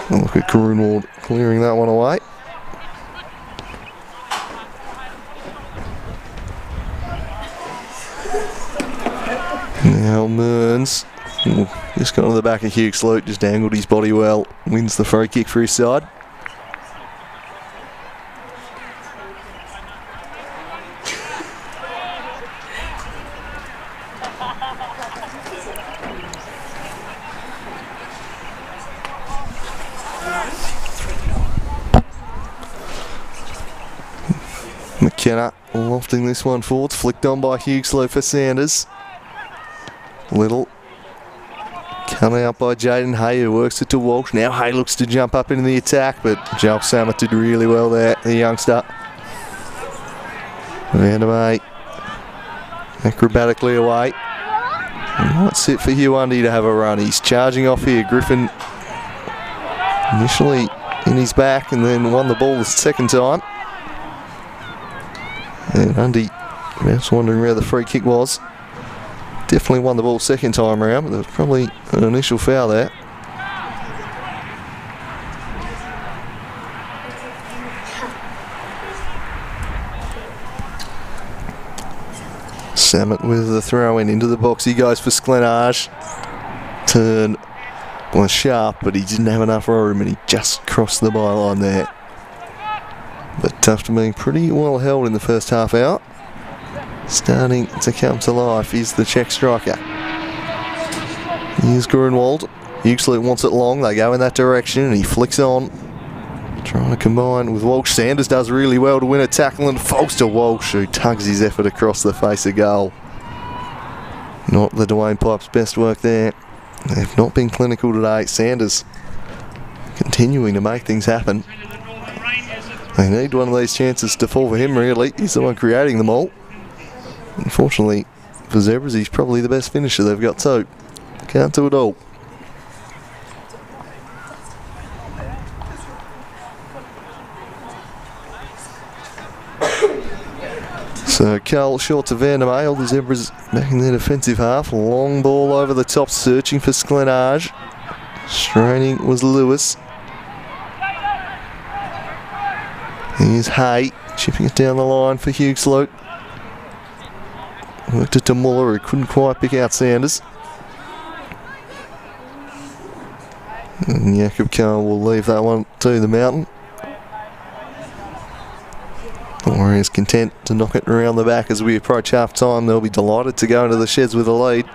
And look at Grunwald clearing that one away. Now Mearns, just got on the back of Huxley, just angled his body well, wins the free kick for his side. McKenna lofting this one forward, flicked on by Huxley for Sanders. Little coming out by Jaden Hay, who works it to Walsh. Now Hay looks to jump up into the attack, but Joel Samet did really well there, the youngster. Vandermeer acrobatically away. That's it for Hugh Undy to have a run. He's charging off here. Griffin initially in his back and then won the ball the second time. And Undy, perhaps wondering where the free kick was. Definitely won the ball second time around, but there was probably an initial foul there. Samet with the throw in into the box. He goes for Sklenage. Turn was sharp, but he didn't have enough room and he just crossed the byline there. But Tufton being pretty well held in the first half hour. Starting to come to life is the Czech striker. Here's Grunwald. Huxley wants it long. They go in that direction and he flicks on. Trying to combine with Walsh. Sanders does really well to win a tackle and falls to Walsh, who tugs his effort across the face of goal. Not the Dwayne Pipes' best work there. They've not been clinical today. Sanders continuing to make things happen. They need one of these chances to fall for him, really. He's the one creating them all. Unfortunately, for Zebras, he's probably the best finisher they've got too. Can't do it all. So Carl short to Vandermeer. The Zebras back in their defensive half. Long ball over the top, searching for Sklenage. Straining was Lewis. Here's Hay, chipping it down the line for Hughes-Luke. Worked it to Muller, who couldn't quite pick out Sanders. And Jakob Carl will leave that one to the mountain. The Warriors content to knock it around the back as we approach half time. They'll be delighted to go into the sheds with a lead.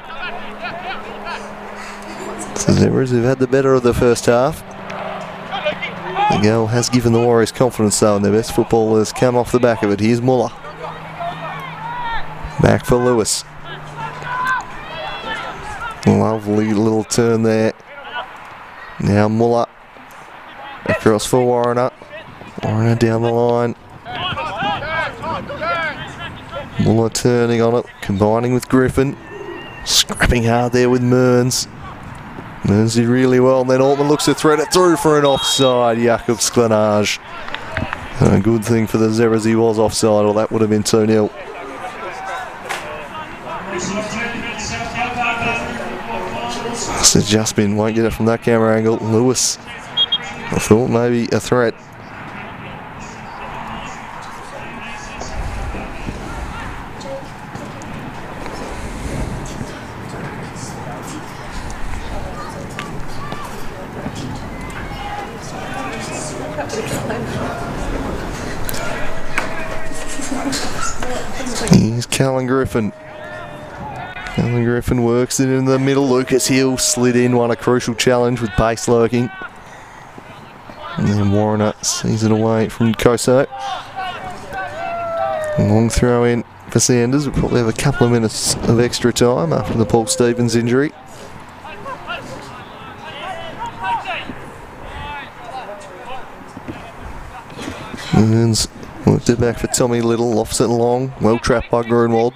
The Zebras have had the better of the first half. The goal has given the Warriors confidence though, and their best footballers come off the back of it. Here's Muller. Back for Lewis. Lovely little turn there. Now Muller. Across for Warriner. Warriner down the line. Muller turning on it, combining with Griffin. Scrapping hard there with Mearns. Mearns did really well, and then Altman looks to thread it through for an offside. Jakob Sklenage. A good thing for the Zebras, he was offside, or that would have been 2-0. Must have just been, won't get it from that camera angle. Lewis, I thought maybe a threat. Here's Callan Griffin. Callan Griffin works it in the middle. Lucas Hill slid in, won a crucial challenge with pace lurking. And then Warriner sees it away from Koso. Long throw in for Sanders. We'll probably have a couple of minutes of extra time after the Paul Stevens injury. Mearns worked it back for Tommy Little, offset long, well trapped by Grunwald.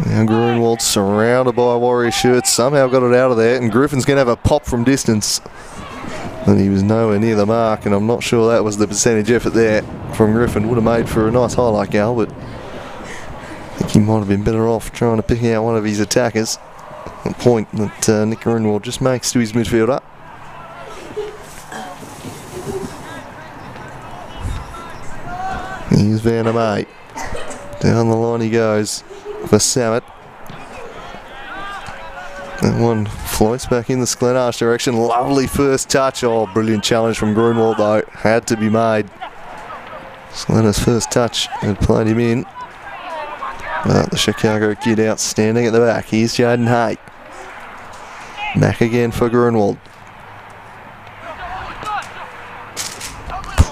Now Grunwald surrounded by Warrior shirts, somehow got it out of there, and Griffin's going to have a pop from distance. And he was nowhere near the mark, and I'm not sure that was the percentage effort there from Griffin. Would have made for a nice highlight goal, but I think he might have been better off trying to pick out one of his attackers. A point that Nick Grunwald just makes to his midfielder. Here's Vandermeer. Down the line he goes for Samet. That one floats back in the Sklenage direction. Lovely first touch. Oh, brilliant challenge from Grunwald though. Had to be made. Sklenage's first touch had played him in. But the Chicago kid outstanding at the back. Here's Jaden Hay. Back again for Grunwald.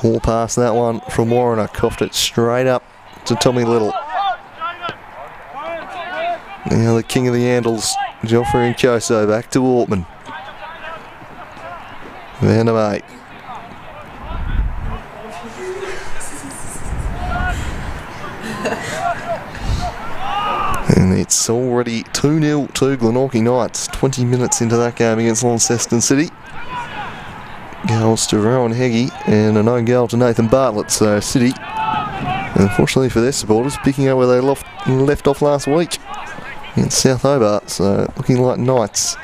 Poor pass that one from Warriner. Coughed it straight up to Tommy Little. Now the king of the handles, Joffrey and Koso, back to Altman. Vandermeer. And it's already 2-0 to Glenorchy Knights. 20 minutes into that game against Launceston City. Goals to Rowan Heggie and an own goal to Nathan Bartlett. So City, unfortunately for their supporters, picking up where they left off last week in South Hobart. So looking like Knights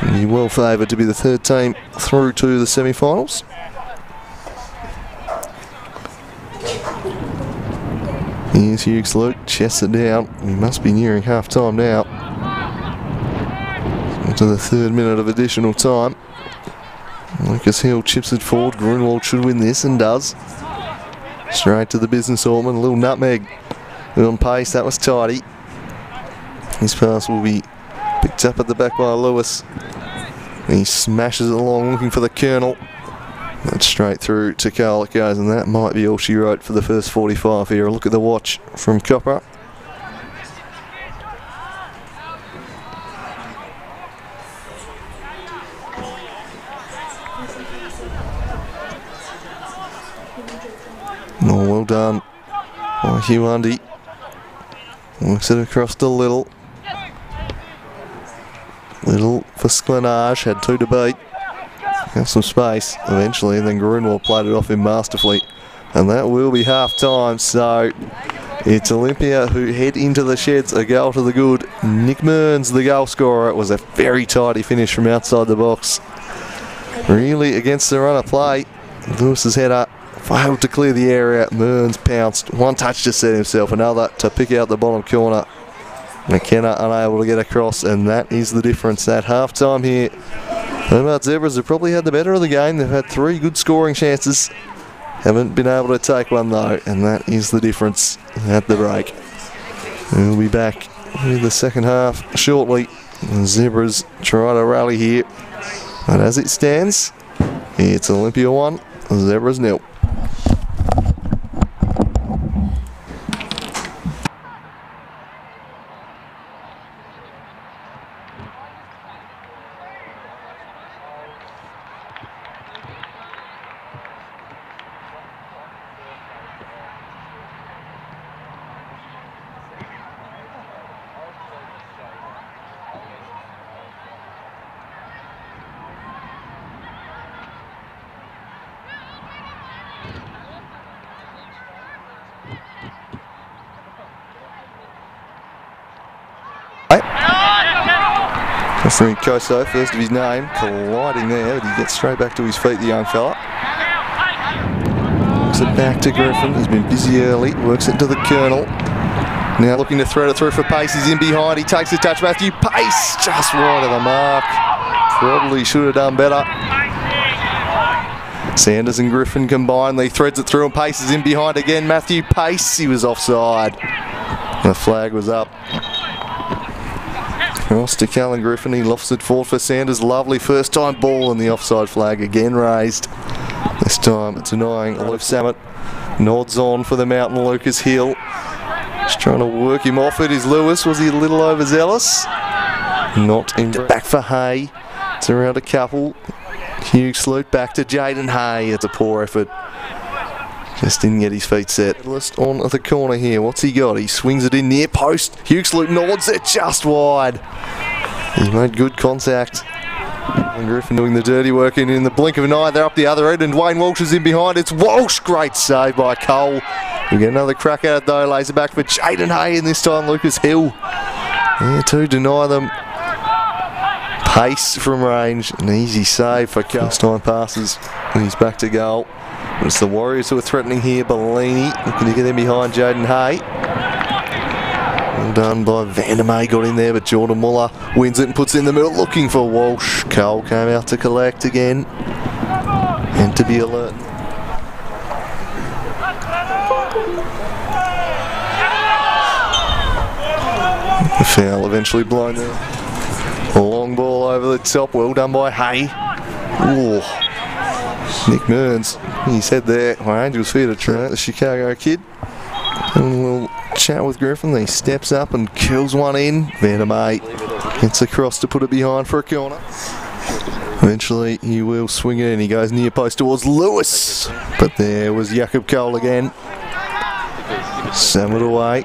will be well favoured to be the third team through to the semi-finals. Here's Hughes-Luke, chests it down. We must be nearing half time now. Into the 3rd minute of additional time. Lucas Hill chips it forward. Grunwald should win this and does. Straight to the business Altman. A little nutmeg on pace. That was tidy. His pass will be picked up at the back by Lewis. He smashes it along looking for the Colonel. That's straight through to Carl it goes, and that might be all she wrote for the first 45 here. A look at the watch from Copper. Well done by Hugh Undy. Works it across to Little. Little for Sklenage, had 2 to beat. Got some space eventually, and then Grunwald played it off him masterfully. And that will be half time, so it's Olympia who head into the sheds, a goal to the good. Nick Mearns, the goal scorer. It was a very tidy finish from outside the box. Really against the run of play. Lewis's header failed to clear the area. Mearns pounced. 1 touch to set himself, another to pick out the bottom corner. McKenna unable to get across, and that is the difference at half time here. Hobart Zebras have probably had the better of the game. They've had 3 good scoring chances. Haven't been able to take one though, and that is the difference at the break. We'll be back with the second half shortly. The Zebras try to rally here, but as it stands, it's Olympia 1, Zebras 0. Referee Koso, first of his name, colliding there, but he gets straight back to his feet, the young fella. Works it back to Griffin, he's been busy early, works it to the Colonel. Now looking to thread it through for Pace, he's in behind, he takes the touch, Matthew Pace, just wide of the mark. Probably should have done better. Sanders and Griffin combined, he threads it through and Pace is in behind again, Matthew Pace, he was offside. The flag was up. Cross to Callan Griffin, he lofts it forward for Sanders. Lovely first time ball, and the offside flag again raised. This time it's denying Luke Samet. Nods on for the Mountain Lucas Hill. Just trying to work him off it is Lewis. Was he a little overzealous? Not in. Back for Hay. It's around a couple. Hugh Sloot back to Jaden Hay. It's a poor effort. Just didn't get his feet set. On at the corner here. What's he got? He swings it in near post. Hughes Luke nods it just wide. He made good contact. And Griffin doing the dirty work, and in the blink of an eye they're up the other end, and Wayne Walsh is in behind. It's Walsh. Great save by Cole. We get another crack at it though. Lays it back for Jaden Hay, and this time Lucas Hill. There to deny them. Pace from range. An easy save for Cole. First time passes. And he's back to goal. But it's the Warriors who are threatening here. Bellini looking to get in behind Jaden Hay. Well done by Vandermeer, got in there, but Jordan Muller wins it and puts it in the middle, looking for Walsh. Cole came out to collect again and to be alert. The foul eventually blown there. A long ball over the top, well done by Hay. Ooh. Nick Mearns, he's head there. My Angels fear to try the Chicago kid. And we'll chat with Griffin. He steps up and kills one in. Vandermeer gets across to put it behind for a corner. Eventually he will swing it in. He goes near post towards Lewis. But there was Jakob Cole again. 7 away.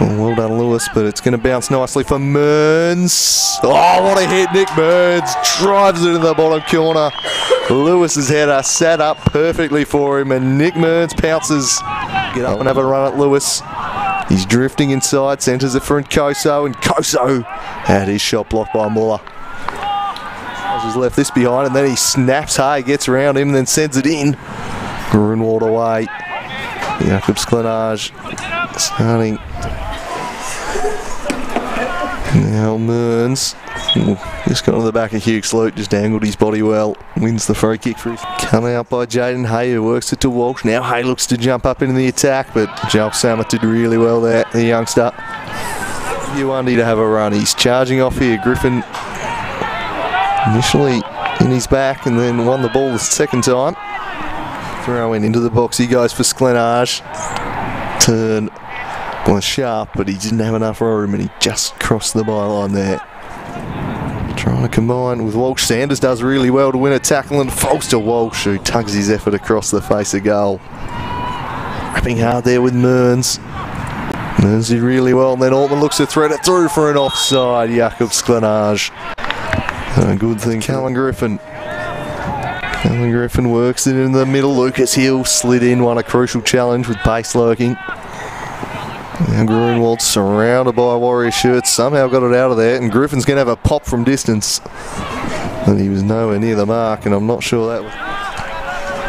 Well done Lewis, but it's going to bounce nicely for Mearns. Oh, what a hit. Nick Mearns drives it in the bottom corner. Lewis's header sat up perfectly for him, and Nick Mearns pounces. Get up and have a run at Lewis. He's drifting inside, centres it for Nkoso, and Nkoso had his shot blocked by Muller. He's left this behind, and then he snaps Hay, gets around him, and then sends it in. Grunwald away. Jakob Sklenage starting. Now Mearns just got on the back of Hugh Sloot, just angled his body well, wins the free kick for his. Come out by Jaden Hay, who works it to Walsh. Now Hay looks to jump up into the attack, but Joel Samet did really well there, the youngster. Hugh Undy to have a run. He's charging off here. Griffin initially in his back and then won the ball the second time. Throw in into the box. He goes for Sklenage. Turn was sharp, but he didn't have enough room and he just crossed the byline there. Trying to combine with Walsh. Sanders does really well to win a tackle and falls to Walsh, who tugs his effort across the face of goal. Scrapping hard there with Mearns. Mearns did really well, and then Altman looks to thread it through for an offside. Jakob Sklenage. A good thing. Callan Griffin. Callan Griffin works it in the middle. Lucas Hill slid in, won a crucial challenge with base lurking. Now Grunwald surrounded by Warrior shirts, somehow got it out of there, and Griffin's going to have a pop from distance. And he was nowhere near the mark, and I'm not sure that was...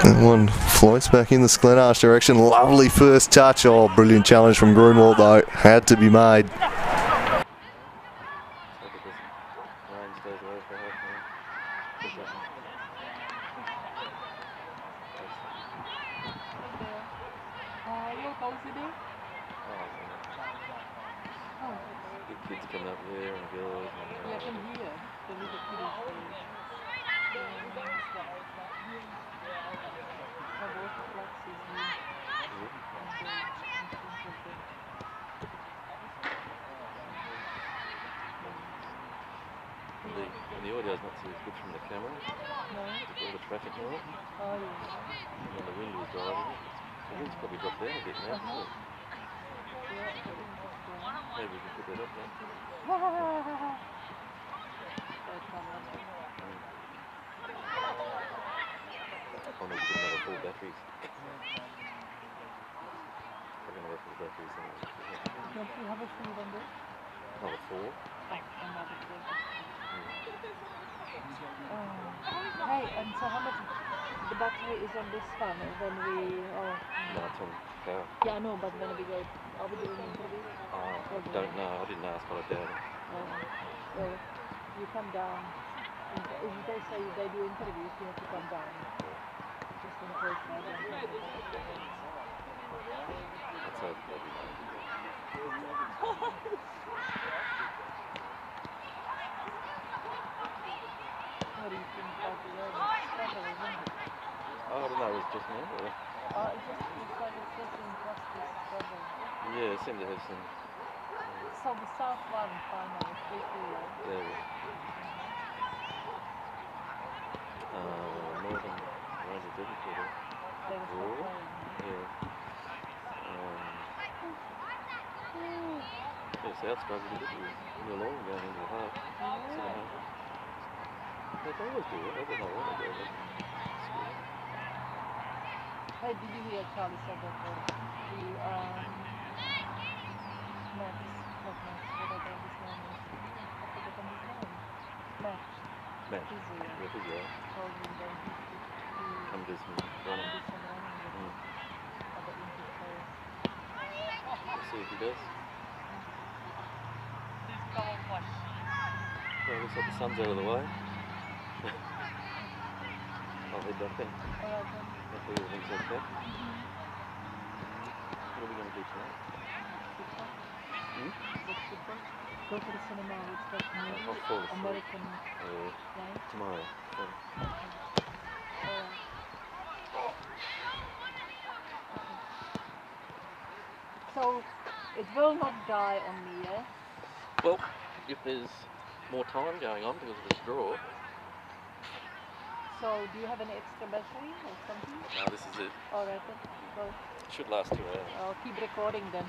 That one floats back in the Sklenage direction. Lovely first touch. Oh, brilliant challenge from Grunwald though. Had to be made. Kids coming up there and girls. Yeah, from here. The little kiddies. And the audio's not so good from the camera. No. All the traffic now. Oh, yeah. And when the wind was driving it, the wind's probably dropped down a bit now. Maybe we can put that up now. Oh no, we've got another 4 batteries. I've got another 4 batteries. How much do you want to do? Another 4. Hey, and so how much the battery is on this one when we... Oh. No, it's on power. Yeah, I know, but when we go... Are we doing interview? I don't know. I didn't ask, but I doubt it. Well, you come down. If they say they do interviews, you have to come down. Just in case. Let's hope they'll be done. What do you think about the weather? It's better, isn't it? Oh, I don't know. It was just me. Or... It just looks like it's just in justice weather. Yeah, it seemed to have some. So the south one finally, 3-2. There we go. Northern Ranger didn't put it. They were still playing. Yeah. South struggled a bit with Neil Long going into the half. They always do it. I don't know why they do it. Hey, did you hear Charlie said that the Max, whatever his name is, I forgot his name. Max. Yeah, physio. Told him that he should Come do some running. other English players. Let's see if he does. Well, looks like the sun's out of the way. I'll head back then. Alright then. Hopefully everything's okay. What are we going to do tonight? Go to the cinema with that new American right? Tomorrow. So it will not die on me, eh? Well, if there's more time going on because of this draw. So do you have any extra battery or something? No, this is it. Alright then. Well, It should last 2 hours. I'll keep recording then.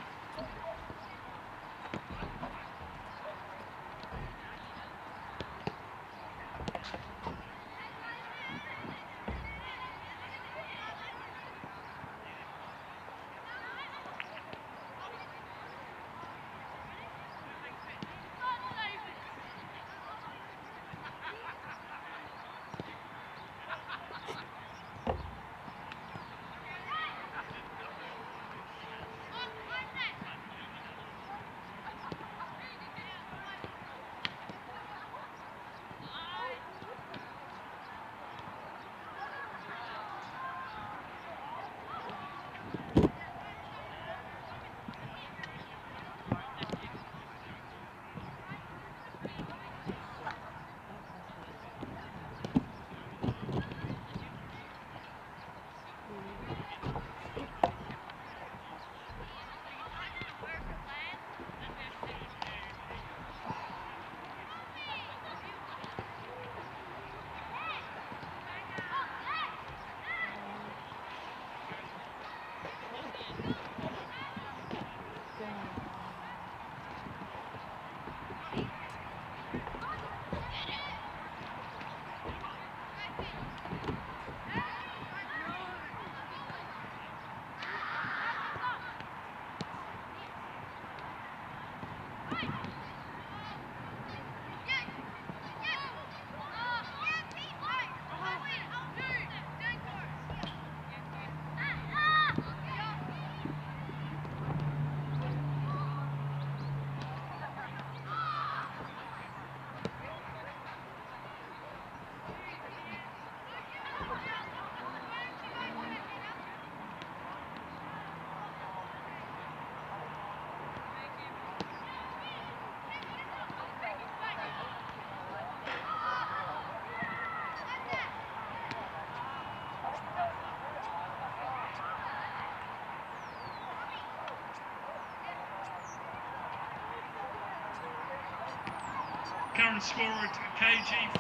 current score at KG5.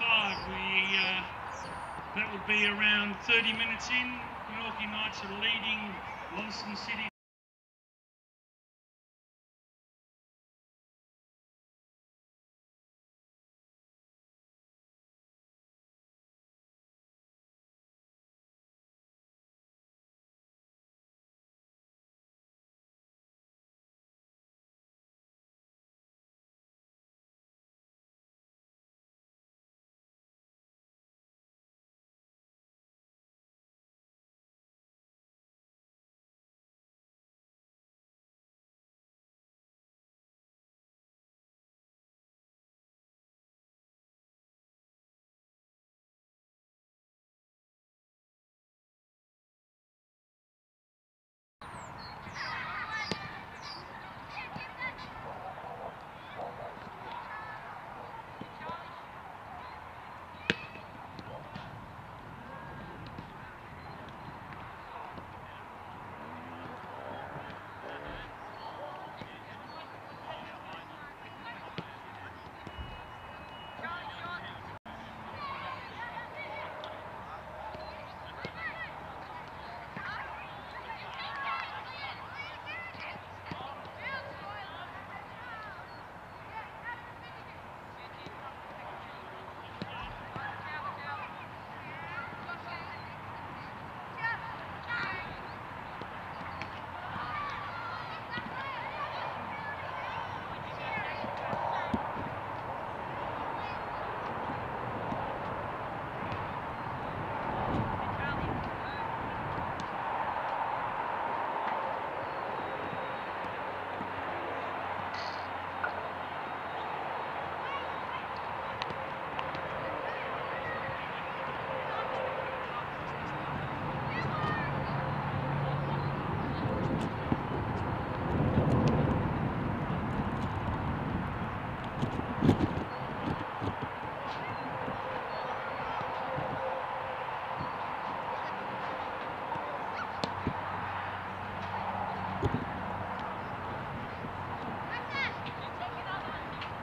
That would be around 30 minutes in. Yorkie Knights are leading Launceston City.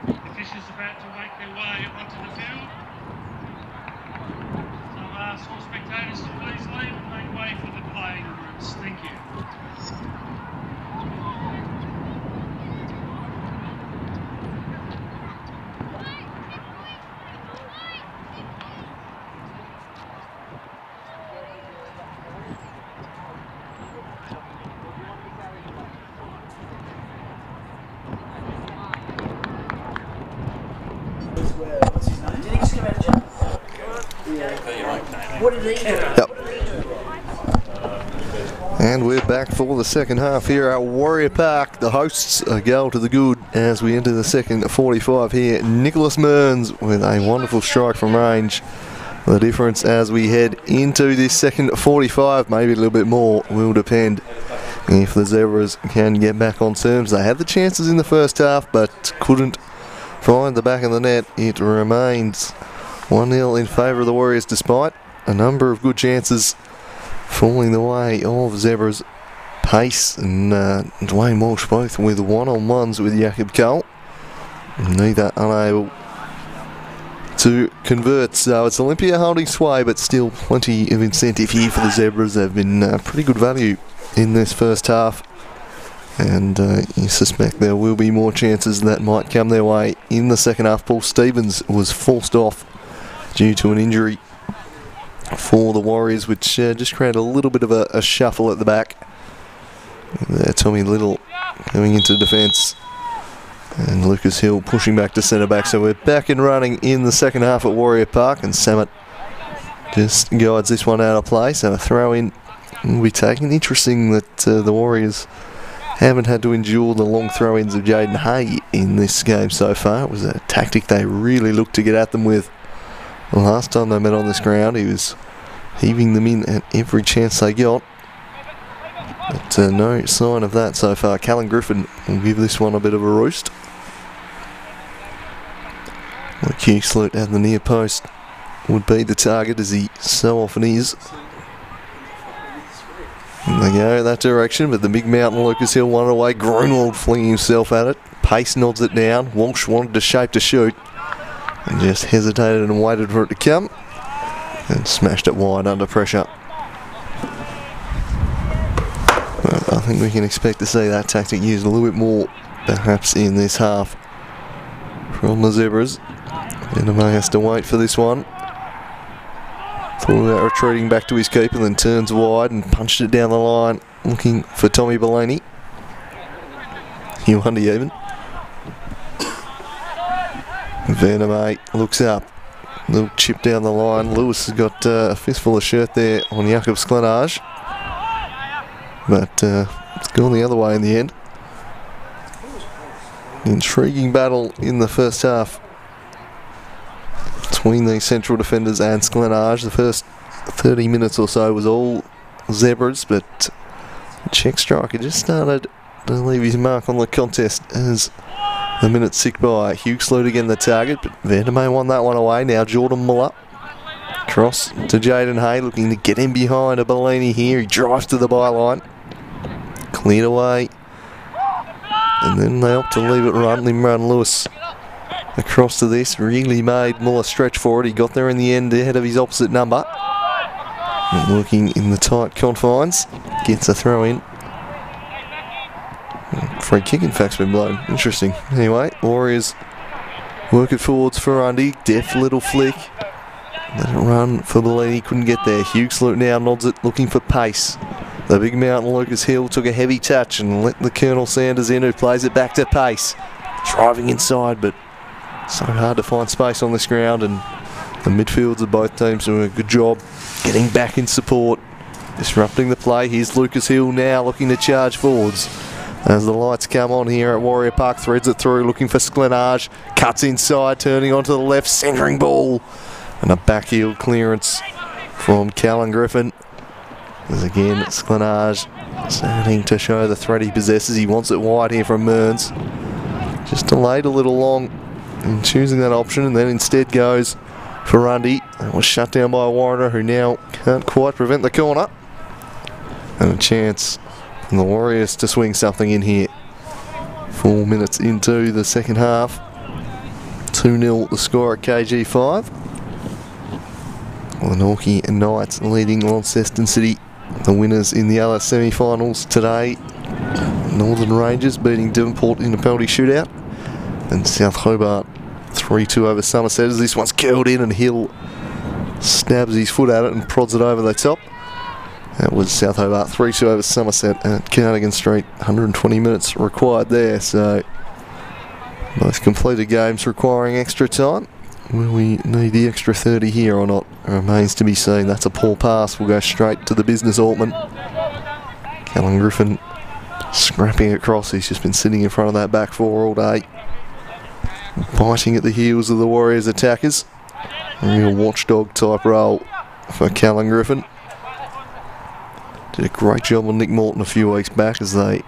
Officials about to make their way onto the field. So I've asked all spectators to please leave and make way for the playing groups. Thank you. What's his name? Did he just come out of jail? Yeah. What did he do? Yep. And we're back for the second half here at Warrior Park. The hosts a goal to the good as we enter the second 45 here. Nicholas Mearns with a wonderful strike from range. The difference as we head into this second 45, maybe a little bit more, will depend if the Zebras can get back on terms. They had the chances in the first half but couldn't find the back of the net. It remains 1-0 in favour of the Warriors despite a number of good chances falling the way of Zebras. Pace and Dwayne Walsh both with one-on-ones with Jakob Cole. Neither unable to convert. So it's Olympia holding sway, but still plenty of incentive here for the Zebras. They've been pretty good value in this first half. And you suspect there will be more chances that might come their way in the second half. Paul Stevens was forced off due to an injury for the Warriors, which just created a little bit of a shuffle at the back. Tommy Little going into defence, and Lucas Hill pushing back to centre back. So we're back and running in the second half at Warrior Park, and Samet just guides this one out of play. So a throw in will be taken. Interesting that the Warriors haven't had to endure the long throw-ins of Jaden Hay in this game so far. It was a tactic they really looked to get at them with. The last time they met on this ground, he was heaving them in at every chance they got. But no sign of that so far. Callan Griffin will give this one a bit of a roost. Salute at the near post would be the target, as he so often is. And they go that direction, but the big mountain Lucas Hill wanted away. Grunwald flinging himself at it. Pace nods it down. Walsh wanted to shape to shoot. Just hesitated and waited for it to come and smashed it wide under pressure. But I think we can expect to see that tactic used a little bit more, perhaps in this half, from the Zebras. Vandermeer has to wait for this one. Thought about retreating back to his keeper, then turns wide and punched it down the line, looking for Tommy Bellini. You wonder even. Vandermeer looks up. Little chip down the line. Lewis has got a fistful of shirt there on Jakob Sklenage. But it's gone the other way in the end. Intriguing battle in the first half between the central defenders and Sklenage. The first 30 minutes or so was all Zebras, but the Czech striker just started to leave his mark on the contest as the minutes ticked by. Hugh slowed again the target, but Vandermeer won that one away. Now Jordan Muller. Cross to Jaden Hay, looking to get in behind a Bellini here. He drives to the byline. Cleared away. And then they opt to leave it run. Limran Lewis across to this. Really made Muller stretch for it. He got there in the end ahead of his opposite number. And working in the tight confines. Gets a throw in. Free kick, in fact, has been blown. Interesting. Anyway, Warriors work it forwards for Undy. Deft little flick. Let it run for Bellini. Couldn't get there. Hughes now nods it, looking for pace. The big mountain Lucas Hill took a heavy touch and let the Colonel Sanders in, who plays it back to Pace. Driving inside, but so hard to find space on this ground, and the midfields of both teams doing a good job getting back in support, disrupting the play. Here's Lucas Hill now looking to charge forwards. As the lights come on here at Warrior Park, threads it through, looking for Sklenage. Cuts inside, turning onto the left, centering ball. And a backheel clearance from Callan Griffin. As again, Sklenage starting to show the threat he possesses. He wants it wide here from Mearns. Just delayed a little long in choosing that option, and then instead goes for Rundy. That was shut down by Warner, who now can't quite prevent the corner. And a chance for the Warriors to swing something in here. 4 minutes into the second half. 2-0 the score at KG5. Glenorchy and Knights leading Launceston City, the winners in the other semi-finals today. Northern Rangers beating Devonport in a penalty shootout, and South Hobart 3-2 over Somerset. As this one's curled in and Hill stabs his foot at it and prods it over the top. That was South Hobart 3-2 over Somerset at Cardigan Street. 120 minutes required there, so both completed games requiring extra time. Will we need the extra 30 here or not? Remains to be seen. That's a poor pass. We'll go straight to the business Altman. Callan Griffin scrapping across. He's just been sitting in front of that back four all day, biting at the heels of the Warriors attackers. A real watchdog type role for Callan Griffin. Did a great job on Nick Morton a few weeks back as they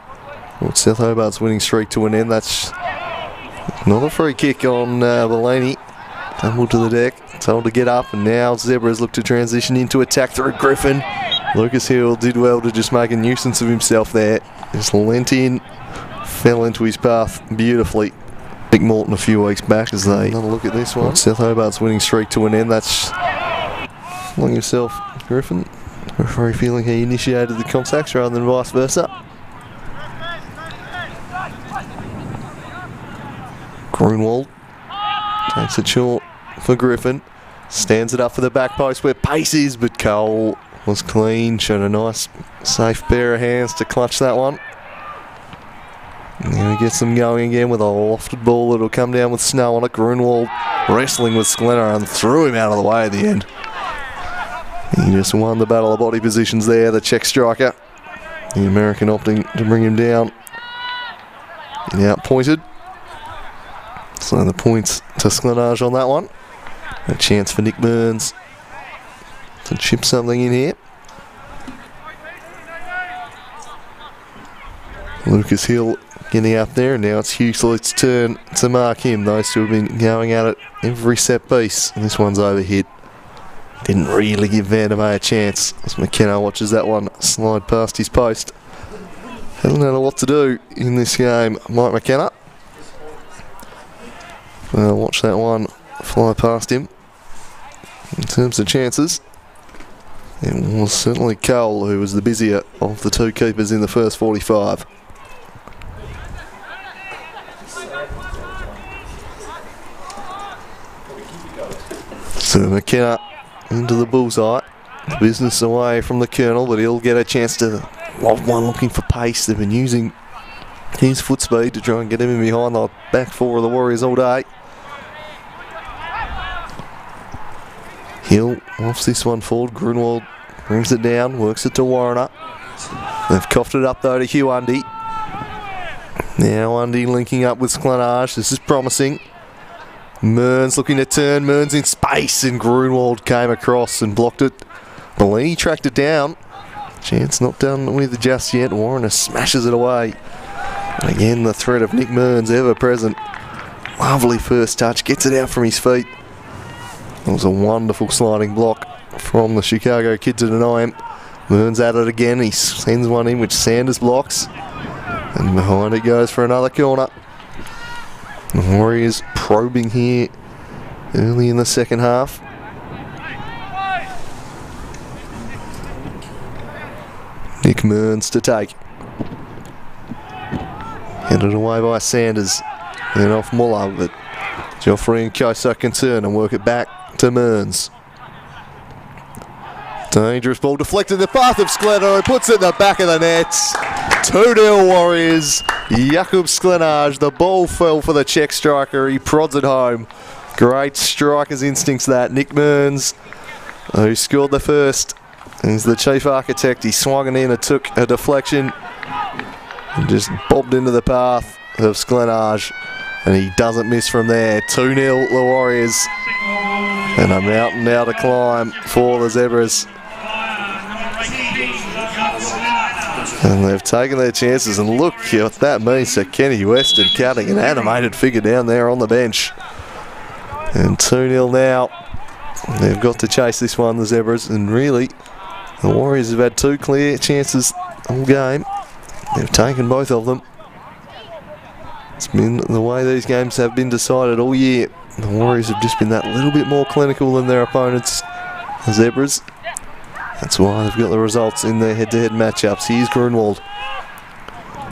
brought South Hobart's winning streak to an end. That's not a free kick on Bellini. Tumbled to the deck, told to get up, and now Zebras look to transition into attack through Griffin. Lucas Hill did well to just make a nuisance of himself there. Just leant in, fell into his path beautifully. Nick Morton a few weeks back as they another look at this one. South Hobart's winning streak to an end. That's along yourself, Griffin. Referee feeling he initiated the contacts rather than vice versa. Grunwald takes it short for Griffin. Stands it up for the back post where Pace is, but Cole was clean. Showed a nice, safe pair of hands to clutch that one. And then he gets them going again with a lofted ball that'll come down with snow on it. Grunwald wrestling with Sklenner and threw him out of the way at the end. He just won the battle of body positions there, the Czech striker. The American opting to bring him down. And out-pointed. So the points to Sklenage on that one. A chance for Nick Mearns to chip something in here. Lucas Hill getting up there, and now it's Hugh Sleuth's turn to mark him. Those two have been going at it every set piece, and this one's overhit. Didn't really give Vandermeer a chance as McKenna watches that one slide past his post. Hasn't had a lot to do in this game, Mike McKenna. Watch that one fly past him in terms of chances. It was certainly Cole who was the busier of the two keepers in the first 45. So McKenna into the bullseye. Business away from the Colonel, but he'll get a chance to lob one looking for pace. They've been using his foot speed to try and get him in behind the back four of the Warriors all day. Hill offs this one forward. Grunwald brings it down, works it to Warner. They've coughed it up though to Hugh Undy. Now Undy linking up with Sklenage. This is promising. Mearns looking to turn. Mearns in space, and Grunwald came across and blocked it. Bellini tracked it down. Chance not done with just yet. Warner smashes it away. And again, the threat of Nick Mearns ever present. Lovely first touch. Gets it out from his feet. It was a wonderful sliding block from the Chicago kid to deny him. Mearns at it again. He sends one in which Sanders blocks. And behind it goes for another corner. The Warriors probing here early in the second half. Nick Mearns to take. Headed away by Sanders. Then off Muller, but Joffrey and Kosa can turn and work it back to Mearns. Dangerous ball deflected in the path of Sklenar, who puts it in the back of the nets. 2-0 Warriors. Jakub Sklenage, the ball fell for the Czech striker. He prods it home. Great striker's instincts that. Nick Mearns, who scored the first, he's the chief architect. He swung it in and took a deflection and just bobbed into the path of Sklenage. And he doesn't miss from there. 2-0 the Warriors. And a mountain now to climb for the Zebras. And they've taken their chances, and look what that means to Kenny Weston, cutting an animated figure down there on the bench. And 2-0 now. They've got to chase this one, the Zebras, and really, the Warriors have had two clear chances all game. They've taken both of them. It's been the way these games have been decided all year. The Warriors have just been that little bit more clinical than their opponents, the Zebras. That's why they've got the results in their head-to-head matchups. Here's Grunwald.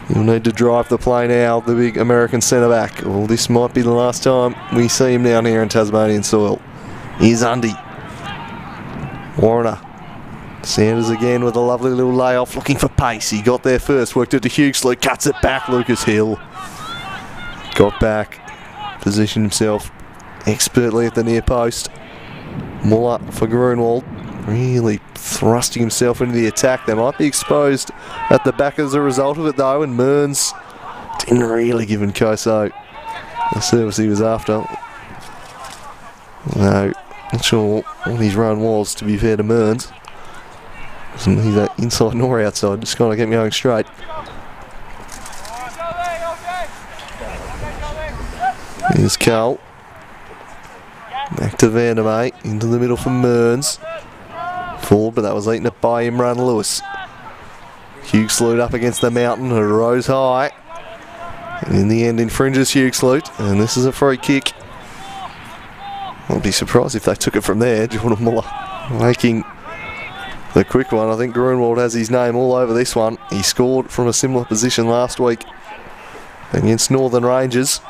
He'll need to drive the play now, the big American centre-back. Well, this might be the last time we see him down here in Tasmanian soil. Here's Undy. Warner. Sanders again with a lovely little layoff, looking for pace. He got there first, worked it to Hughesley, cuts it back, Lucas Hill. Got back, positioned himself expertly at the near post. Muller for Grunwald, really thrusting himself into the attack. They might be exposed at the back as a result of it though, and Mearns didn't really give Nkoso the service he was after. No, not sure what his run was, to be fair to Mearns. Wasn't either inside nor outside, just kind of kept going straight. Here's Carl. Back to Vandermeer, into the middle for Mearns. Forward, but that was eaten up by Imran Lewis. Hughesley up against the mountain, who rose high. And in the end infringes Hughesley, and this is a free kick. I'll be surprised if they took it from there. Jordan Muller making the quick one. I think Grunwald has his name all over this one. He scored from a similar position last week against Northern Rangers.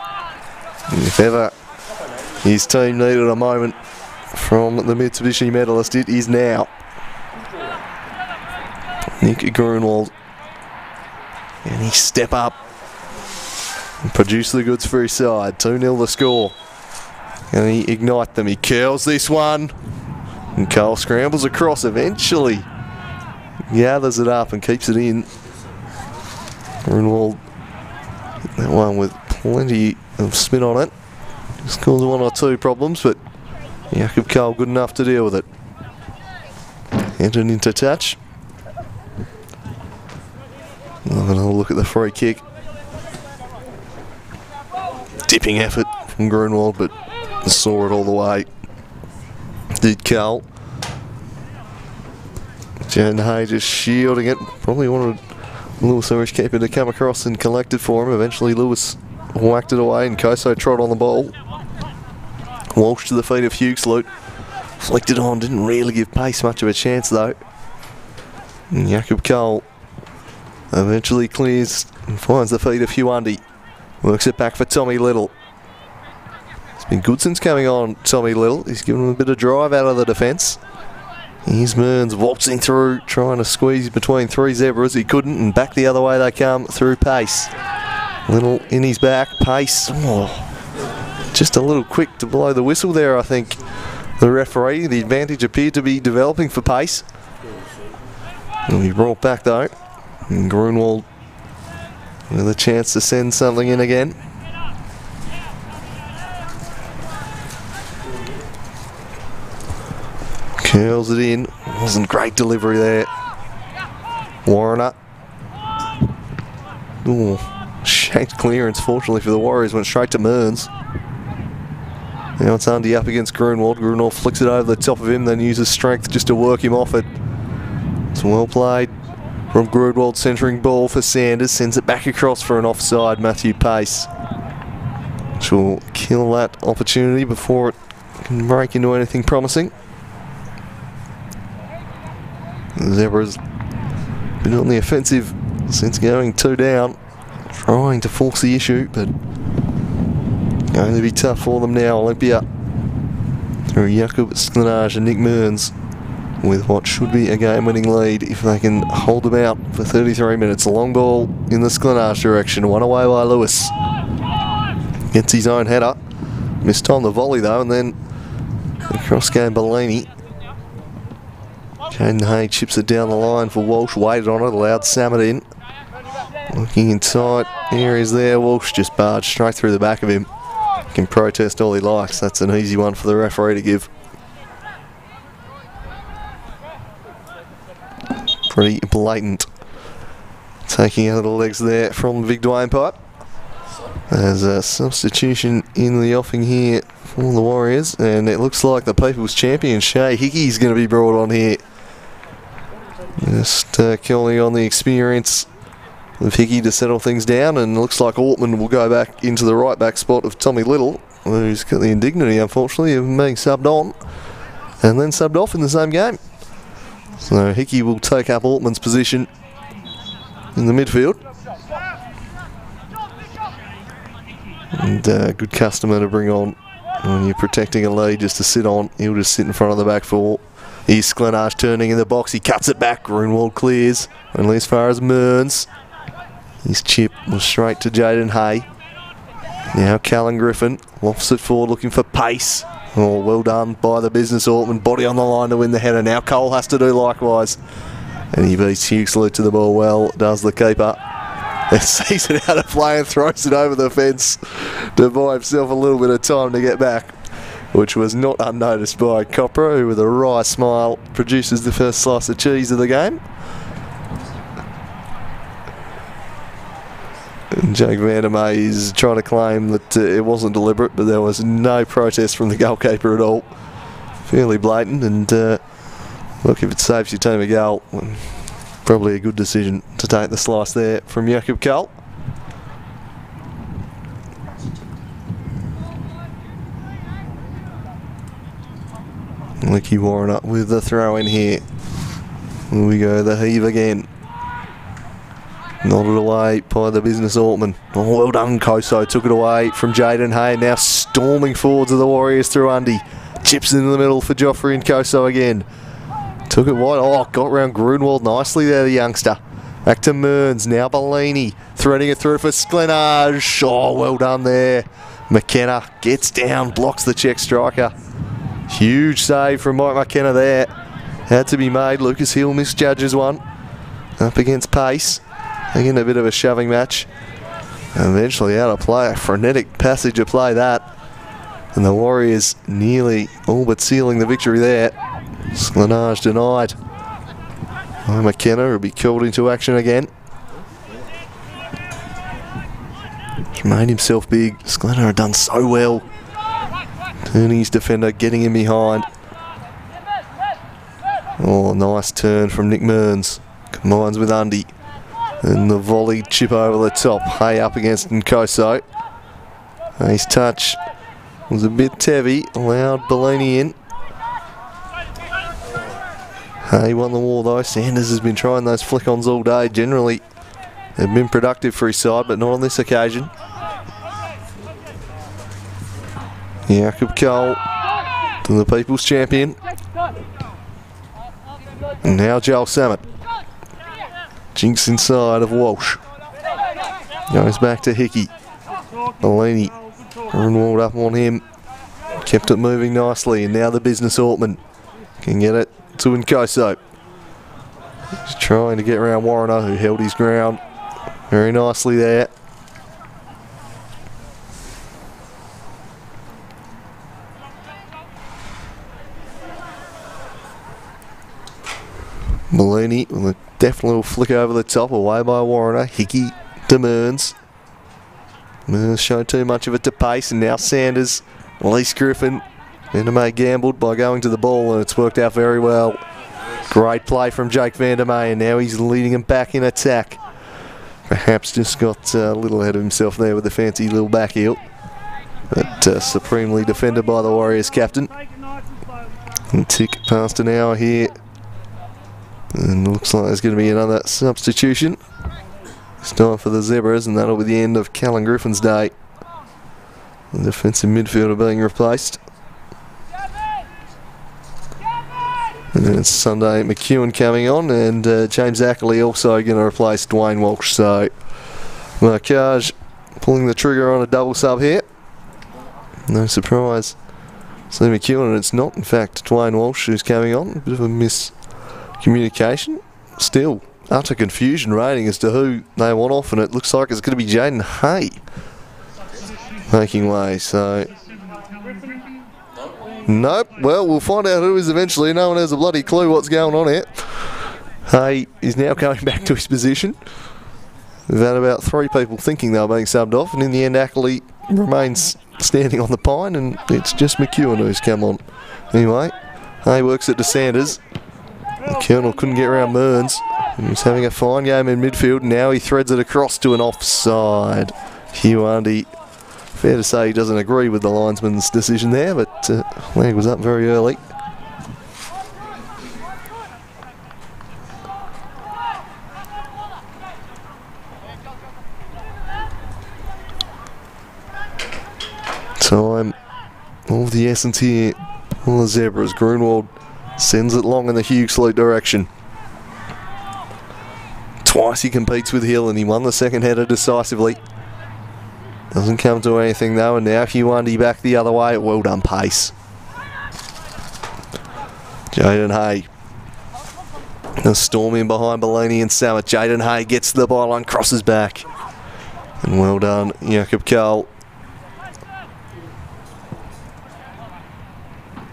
And if ever his team needed a moment from the Mitsubishi medalist, it is now. Nick Grunwald. And he step up and produce the goods for his side. 2-0 the score. And he ignite them. He curls this one. And Cole scrambles across eventually. Gathers it up and keeps it in. Grunwald hit that one with plenty of spin on it. Just caused one or two problems, but Jakob Cole good enough to deal with it. Entered into touch. Another look at the free kick. Dipping effort from Grunwald, but saw it all the way. Did Cole. Jan Hay just shielding it. Probably wanted Lewis Irish keeper to come across and collect it for him. Eventually Lewis whacked it away and Koso trod on the ball. Walsh to the feet of Hughes-Lute. Flicked it on, didn't really give pace much of a chance though. And Jakob Cole eventually clears and finds the feet of Hugh Undy. Works it back for Tommy Little. It's been good since coming on, Tommy Little. He's given him a bit of drive out of the defence. Here's Mearns waltzing through, trying to squeeze between three zebras. He couldn't, and back the other way they come through pace. Little in his back, pace. Oh, just a little quick to blow the whistle there, I think. The referee, the advantage appeared to be developing for pace. Will be brought back though. And Grunwald with a chance to send something in again. Curls it in. Wasn't great delivery there. Warner. Ooh, shanked clearance fortunately for the Warriors. Went straight to Mearns. Now it's Undy up against Grunwald. Grunwald flicks it over the top of him, then uses strength just to work him off it. It's well played from Grunwald, centering ball for Sanders. Sends it back across for an offside, Matthew Pace. Which will kill that opportunity before it can break into anything promising. The Zebras been on the offensive since going 2 down, trying to force the issue, but going to be tough for them now. Olympia through Jakob Sklenage and Nick Mearns with what should be a game-winning lead if they can hold them out for 33 minutes. A long ball in the Sklenage direction, one away by Lewis. Gets his own header. Missed on the volley though, and then the cross game Bellini. Caden Hay chips it down the line for Walsh, waited on it, allowed Samet in. Looking in tight areas there, Walsh just barged straight through the back of him. Can protest all he likes, that's an easy one for the referee to give. Pretty blatant. Taking out of the legs there from Vic Dwayne Pipe. There's a substitution in the offing here for the Warriors, and it looks like the People's Champion Shea Hickey's going to be brought on here. Just calling on the experience of Hickey to settle things down, and it looks like Ortman will go back into the right back spot of Tommy Little, who's got the indignity, unfortunately, of being subbed on and then subbed off in the same game. So Hickey will take up Ortman's position in the midfield. And good customer to bring on when you're protecting a lead, just to sit on. He'll just sit in front of the back four. Here's Sklenage turning in the box. He cuts it back. Grunwald clears. Only as far as Mearns. His chip was straight to Jaden Hay. Now Callan Griffin lofts it forward looking for pace. Oh, well done by the business Ortman. Body on the line to win the header. Now Cole has to do likewise. And he beats Hughes-Lute to the ball well, does the keeper. And sees it out of play and throws it over the fence to buy himself a little bit of time to get back, which was not unnoticed by Copra, who with a wry smile produces the first slice of cheese of the game. And Jake Vandermeer is trying to claim that it wasn't deliberate, but there was no protest from the goalkeeper at all. Fairly blatant, and look, if it saves your team a goal, probably a good decision to take the slice there from Jakob Cole. Licky Warren up with the throw in here. Here we go, the heave again. Nodded away by the business Ortman. Oh, well done, Koso. Took it away from Jaden Hay. Now storming forwards of the Warriors through Undy. Chips into the middle for Joffrey and Koso again. Took it wide. Oh, got round Grunwald nicely there, the youngster. Back to Mearns. Now Bellini. Threading it through for Sklenage. Oh, well done there. McKenna gets down, blocks the Czech striker. Huge save from Mike McKenna there. Had to be made. Lucas Hill misjudges one. Up against Pace. Again, a bit of a shoving match. Eventually out of play. A frenetic passage of play that. And the Warriors nearly all but sealing the victory there. Sklenage denied. Oh, McKenna will be called into action again. He's made himself big. Sklenage had done so well. Turning his defender, getting him behind. Oh, nice turn from Nick Mearns. Combines with Undy. And the volley chip over the top. Hay up against Nkoso. His touch was a bit heavy, allowed Bellini in. Hay won the war though. Sanders has been trying those flick-ons all day. Generally, they've been productive for his side, but not on this occasion. Jakob Cole to the People's Champion. And now Joel Samet. Jinx inside of Walsh. Goes back to Hickey. Bellini. Grunwald up on him. Kept it moving nicely, and now the business Ortman can get it to Nkoso. He's trying to get around Warner, who held his ground very nicely there. Bellini with a deft little flick over the top, away by Warner. Hickey to Mearns. Mearns showed too much of it to pace, and now Sanders, Elise Griffin. Vandermeer gambled by going to the ball, and it's worked out very well. Great play from Jake Vandermeer, and now he's leading him back in attack. Perhaps just got a little ahead of himself there with a fancy little back heel. But supremely defended by the Warriors captain. And tick past an hour here. And looks like there's going to be another substitution. It's time for the Zebras, and that'll be the end of Callan Griffin's day. The defensive midfielder being replaced. And then it's Sunday McEwen coming on, and James Ackley also going to replace Dwayne Walsh. So Marcage pulling the trigger on a double sub here. No surprise. So McEwen, and it's not in fact Dwayne Walsh who's coming on. A bit of a miscommunication. Still, utter confusion reigning as to who they want off, and it looks like it's going to be Jaden Hay making way. So nope. Well, we'll find out who is eventually. No one has a bloody clue what's going on here. Hay is now going back to his position. We've had about 3 people thinking they were being subbed off, and in the end Ackley remains standing on the pine, and it's just McEwen who's come on. Anyway, Hay works it to Sanders. The Colonel couldn't get around Mearns. He's having a fine game in midfield. Now he threads it across to an offside. Hugh Andy, fair to say he doesn't agree with the linesman's decision there, but leg was up very early. Time of the essence here on the Zebras. Grunwald sends it long in the Hugh Sleet direction. Twice he competes with Hill, and he won the second header decisively. Doesn't come to anything though, and now Hugh Undy back the other way. Well done, pace. Jaden Hay. A storm in behind Bellini and Samet. Jaden Hay gets to the byline, crosses back. And well done, Jakob Cole.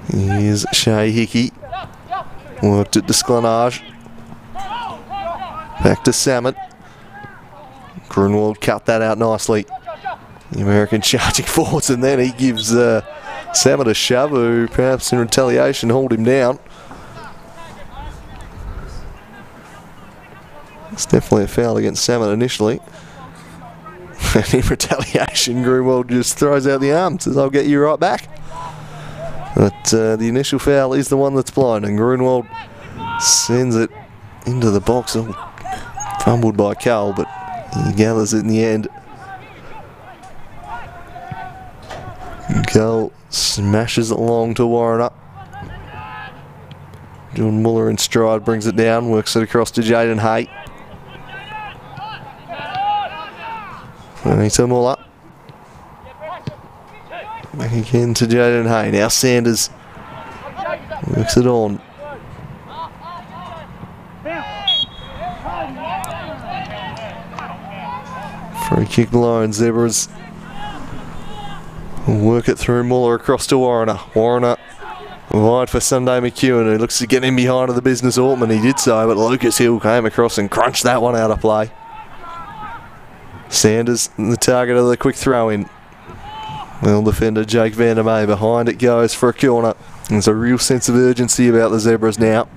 Here's Shay Hickey. Worked at Desclanage. Back to Samet. Grunwald cut that out nicely. The American charging forwards, and then he gives Samet a shove, who perhaps in retaliation hauled him down. It's definitely a foul against Samet initially. And in retaliation, Grunwald just throws out the arm, says, "I'll get you right back." But the initial foul is the one that's blind, and Grunwald sends it into the box. Oh, fumbled by Cole, but he gathers it in the end. Cole smashes it along to Warner. John Muller in stride brings it down, works it across to Jaden Hay. Anita Muller. Back again to Jaden Hay. Now Sanders works it on. Free kick line, Zebras. Work it through Muller across to Warner. Warner wide for Sunday McEwen, who looks to get in behind of the business Ortman. He did so, but Lucas Hill came across and crunched that one out of play. Sanders, the target of the quick throw in. Well defender Jake Vandermeer. Behind it goes for a corner. There's a real sense of urgency about the Zebras now.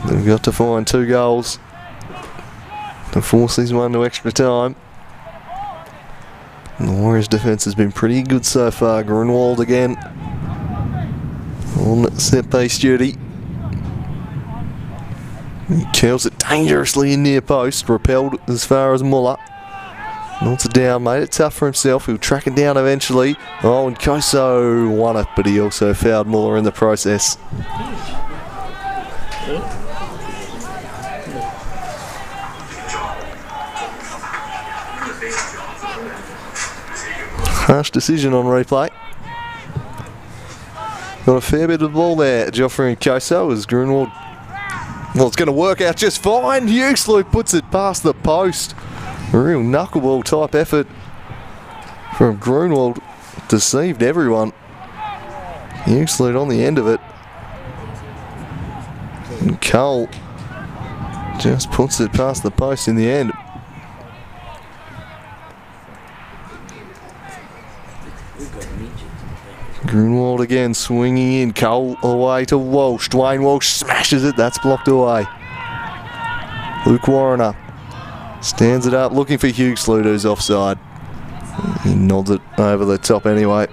They've got to find 2 goals to force these one to extra time. And the Warriors' defence has been pretty good so far. Grunwald again on set piece duty. He curls it dangerously in near post, repelled as far as Muller. Knocks it down, made it tough for himself. He'll track it down eventually. Oh, and Koso won it, but he also fouled Muller in the process. Harsh decision on replay. Got a fair bit of ball there, Joffrey and Koso, as Grunwald. Well, it's going to work out just fine. Huxley puts it past the post. A real knuckleball type effort from Grunwald. Deceived everyone. Huxley on the end of it. And Cole just puts it past the post in the end. Grunwald again swinging in. Cole away to Walsh. Dwayne Walsh smashes it. That's blocked away. Luke Warner stands it up, looking for Huxley, who's offside. He nods it over the top anyway.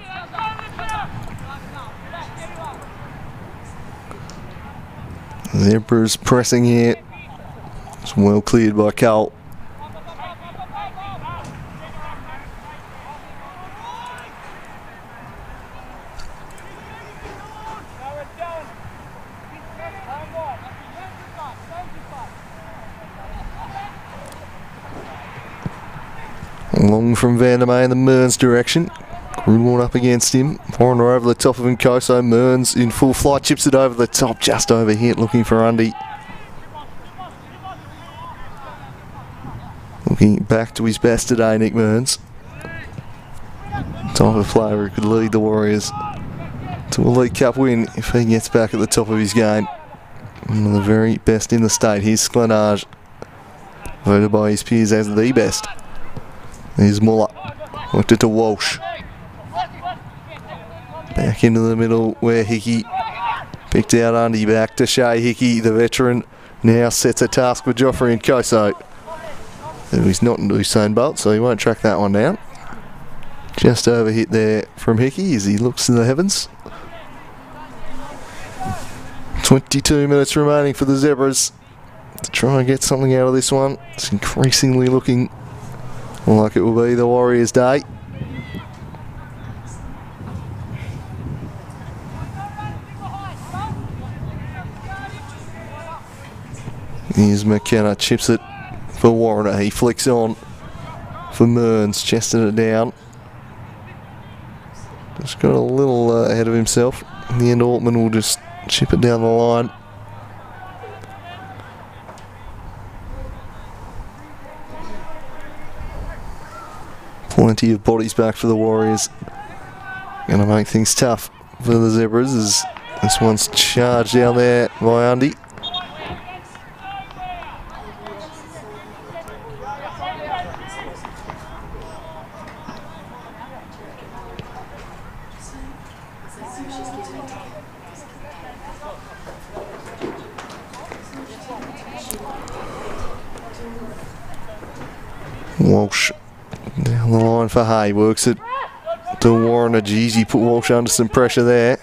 Zebras pressing here. It's well cleared by Cole. Long from Vandermeer in the Mearns direction. Grunwald up against him. Foreigner over the top of him. Koso. Mearns in full flight. Chips it over the top. Just over hit. Looking for Undy. Looking back to his best today, Nick Mearns. Type of player who could lead the Warriors to a League Cup win if he gets back at the top of his game. One of the very best in the state. Here's Sklenage, voted by his peers as the best. Here's Muller, worked it to Walsh. Back into the middle where Hickey picked out Undy, back to Shea Hickey, the veteran, now sets a task with Joffrey and Koso. He's not into Usain Bolt, so he won't track that one down. Just over hit there from Hickey as he looks in the heavens. 22 minutes remaining for the Zebras to try and get something out of this one. It's increasingly looking like it will be the Warriors' day. Here's McKenna, chips it for Warner. He flicks on for Mearns, chested it down. Just got a little ahead of himself. In the end, Altman will just chip it down the line. Plenty of bodies back for the Warriors. Going to make things tough for the Zebras as this one's charged down there by Undy. Walsh down the line for Hay, works it to Warner. Geez, he put Walsh under some pressure there.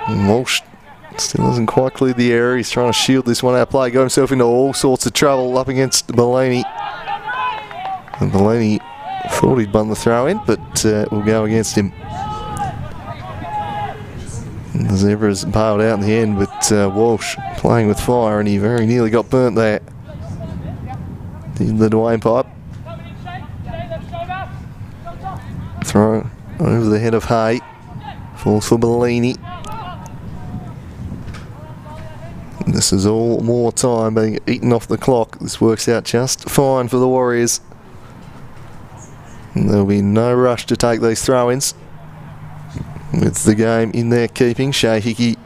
And Walsh still hasn't quite cleared the area. He's trying to shield this one out of play. Got himself into all sorts of trouble up against Bellini. And Bellini thought he'd bun the throw in, but will go against him. And the Zebras bailed out in the end, but Walsh playing with fire, and he very nearly got burnt there. Did the Dwayne pipe. Throw over the head of Hay. Falls for Bellini. And this is all more time being eaten off the clock. This works out just fine for the Warriors. And there'll be no rush to take these throw-ins. With the game in their keeping, Shea Hickey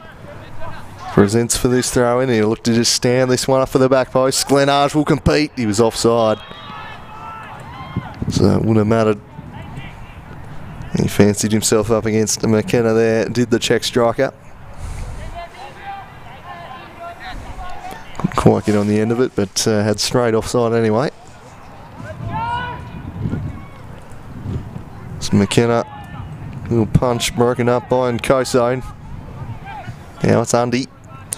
presents for this throw-in. He'll look to just stand this one up for the back post. Sklenage will compete. He was offside, so it wouldn't have mattered. He fancied himself up against McKenna there. Did the check striker. Couldn't quite get on the end of it, but had straight offside anyway. It's McKenna. Little punch broken up by Nkoso. Now it's Undy.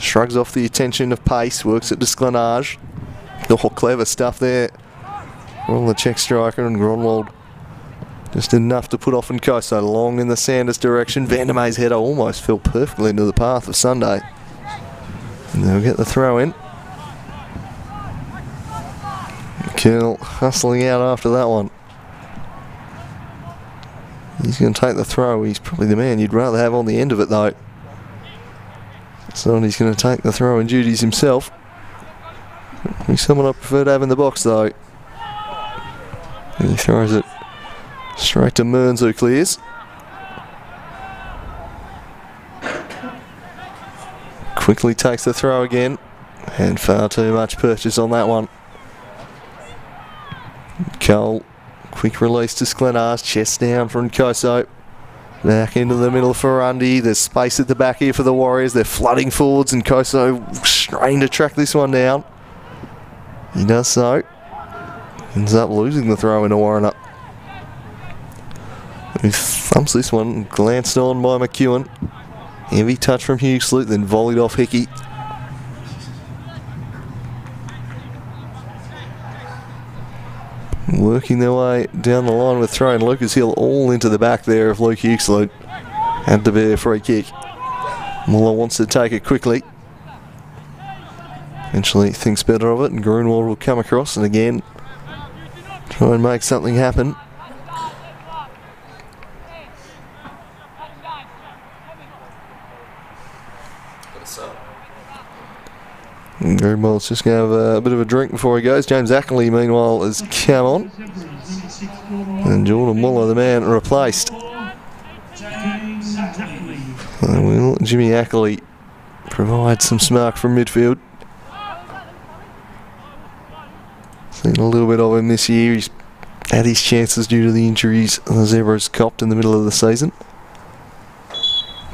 Shrugs off the attention of pace. Works at Desclenage. Oh, clever stuff there. On the check striker and Gronwald. Just enough to put off Nkoso. Long in the Sanders direction. Vandermeer's header almost fell perfectly into the path of Sunday. And they'll get the throw in. Curl hustling out after that one. He's going to take the throw. He's probably the man you'd rather have on the end of it though. So he's going to take the throw in duties himself. He's someone I prefer to have in the box though. And he throws it straight to Mearns, who clears. Quickly takes the throw again. And far too much purchase on that one. Cole, quick release to Sklenars, chest down from Nkoso. Back into the middle for Undy. There's space at the back here for the Warriors. They're flooding forwards and Nkoso straining to track this one down. He does so. Ends up losing the throw into Warriner. He thumps this one, glanced on by McEwen. Heavy touch from Hughesley, then volleyed off Hickey. Working their way down the line with throwing Lucas Hill all into the back there of Luke Hughesley. Had to be a free kick. Muller wants to take it quickly. Eventually thinks better of it and Grunwald will come across and again try and make something happen. Grunwald's just going to have a bit of a drink before he goes. James Ackley, meanwhile, has come on. And Jordan Muller, the man, replaced. And will Jimmy Ackley provide some spark from midfield. Seen a little bit of him this year. He's had his chances due to the injuries the Zebras copped in the middle of the season.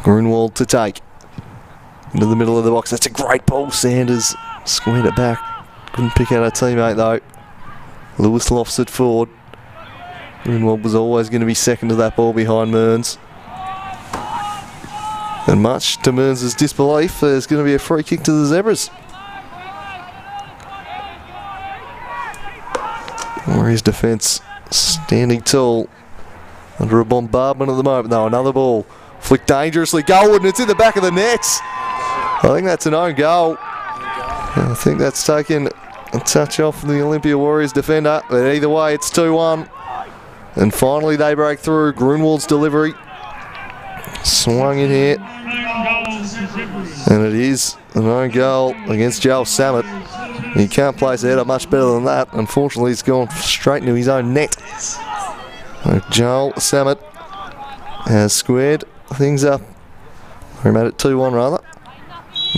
Grunwald to take. Into the middle of the box. That's a great ball. Sanders squared it back. Couldn't pick out a teammate though. Lewis lofts it forward. Grunwald was always going to be second to that ball behind Mearns. And much to Mearns' disbelief, there's going to be a free kick to the Zebras. Warriors defence standing tall under a bombardment at the moment. No, another ball. Flicked dangerously. Goalwood, and it's in the back of the nets. I think that's an own goal. I think that's taken a touch off the Olympia Warriors defender. But either way, it's 2-1. And finally they break through. Grunwald's delivery. Swung in here. And it is an own goal against Joel Samet. He can't place a header much better than that. Unfortunately, he's gone straight into his own net. So Joel Samet has squared things up. We're at it 2-1 rather.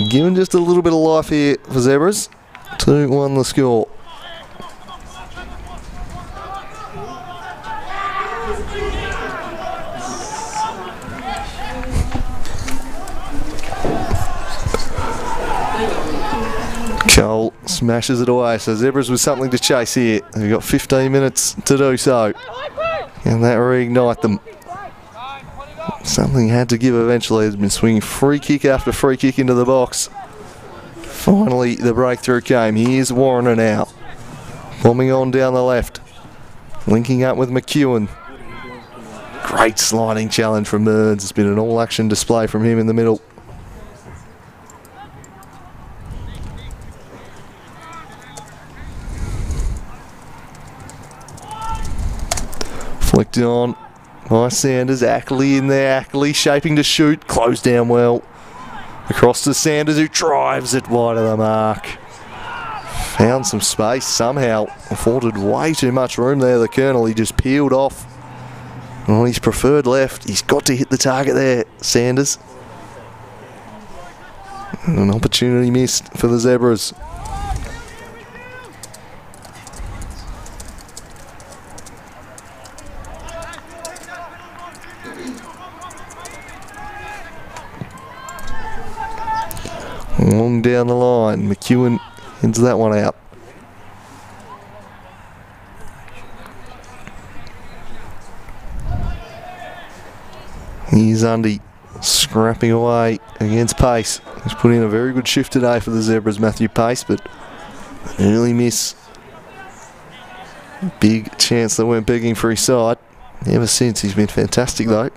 Given just a little bit of life here for Zebras. 2-1 the score. Cole smashes it away, so Zebras with something to chase here. They've got 15 minutes to do so. And that reignite them. Something had to give eventually. Has been swinging free kick after free kick into the box. Finally, the breakthrough came. Here's Warriner now. Bombing on down the left. Linking up with McEwen. Great sliding challenge from Mearns. It's been an all-action display from him in the middle. Flicked on by Sanders. Ackley in there. Ackley shaping to shoot. Closed down well. Across to Sanders, who drives it wide of the mark. Found some space somehow. Afforded way too much room there. The Colonel, he just peeled off on his preferred left. He's got to hit the target there, Sanders. And an opportunity missed for the Zebras. Long down the line, McEwen heads that one out. Here's Undy scrapping away against Pace. He's put in a very good shift today for the Zebras, Matthew Pace, but an early miss. Big chance that went begging for his side. Ever since, he's been fantastic though.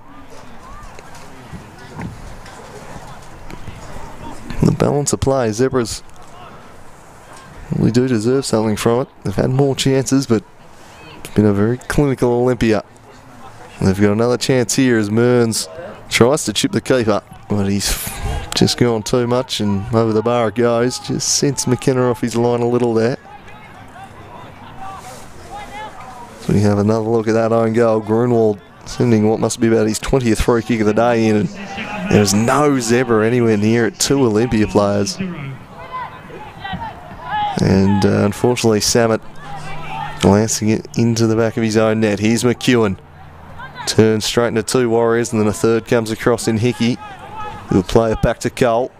The balance of play, Zebras really do deserve something from it. They've had more chances, but it's been a very clinical Olympia. They've got another chance here as Mearns tries to chip the keeper, but he's just gone too much and over the bar it goes. Just sends McKenna off his line a little there. So we have another look at that own goal. Grunwald sending what must be about his 20th free kick of the day in, and there's no Zebra anywhere near it. 2 Olympia players. And unfortunately Samet glancing it into the back of his own net. Here's McEwen. Turns straight into 2 Warriors, and then a third comes across in Hickey. He'll play it back to Cole.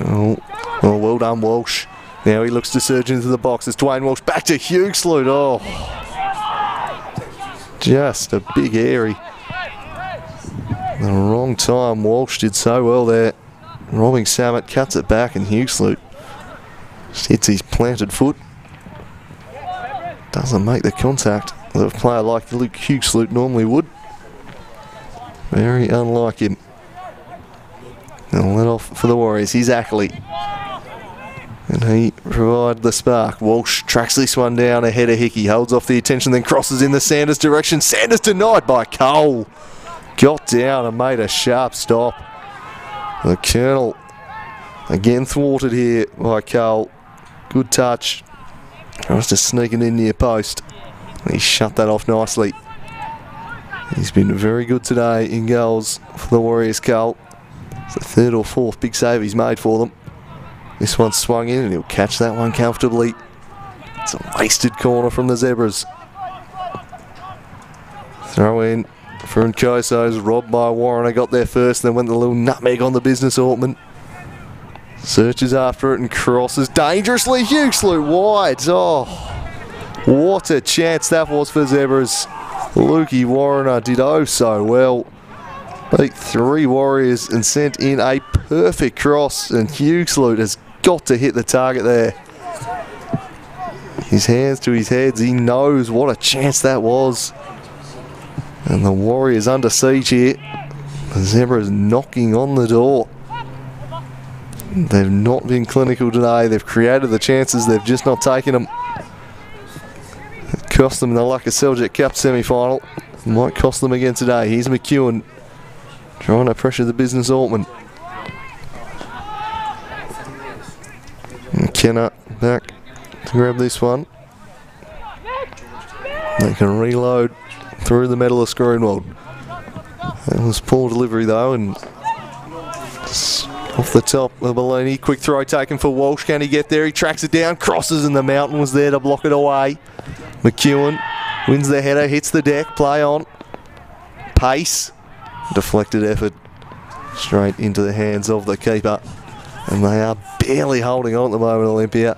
Oh, well done Walsh. Now he looks to surge into the box. It's Dwayne Walsh back to Hughesloot. Oh, just a big airy. The wrong time. Walsh did so well there. Robbing Samet, cuts it back, and Hughesloot just hits his planted foot. Doesn't make the contact that a player like Luke Hughesloot normally would. Very unlike him. And let off for the Warriors. Here's Ackley. And he provided the spark. Walsh tracks this one down ahead of Hickey. Holds off the attention, then crosses in the Sanders direction. Sanders denied by Cole. Got down and made a sharp stop. The Colonel again thwarted here by Cole. Good touch. Tries to sneak it in near post. He shut that off nicely. He's been very good today in goals for the Warriors, Cole. It's the 3rd or 4th big save he's made for them. This one swung in and he'll catch that one comfortably. It's a wasted corner from the Zebras. Throw in for Nkoso's, robbed by Warren. I got there first, then went the little nutmeg on the business, Ortman. Searches after it and crosses dangerously. Hughesloot wide. Oh, what a chance that was for Zebras. Lukey Warrener did oh so well. Beat 3 Warriors and sent in a perfect cross, and Hughesloot has got to hit the target there. His hands to his heads, he knows what a chance that was. And the Warriors under siege here. The Zebras knocking on the door. They've not been clinical today. They've created the chances, they've just not taken them. It cost them the Lucas Seljuk Cup semi-final. Might cost them again today. Here's McEwen trying to pressure the business Altman. McKenna back to grab this one. They can reload through the middle of Grunwald. That was poor delivery though, and off the top of Bellini. Quick throw taken for Walsh. Can he get there? He tracks it down, crosses, and the Mountain was there to block it away. McEwen wins the header, hits the deck, play on. Pace. Deflected effort straight into the hands of the keeper. And they are barely holding on at the moment, Olympia.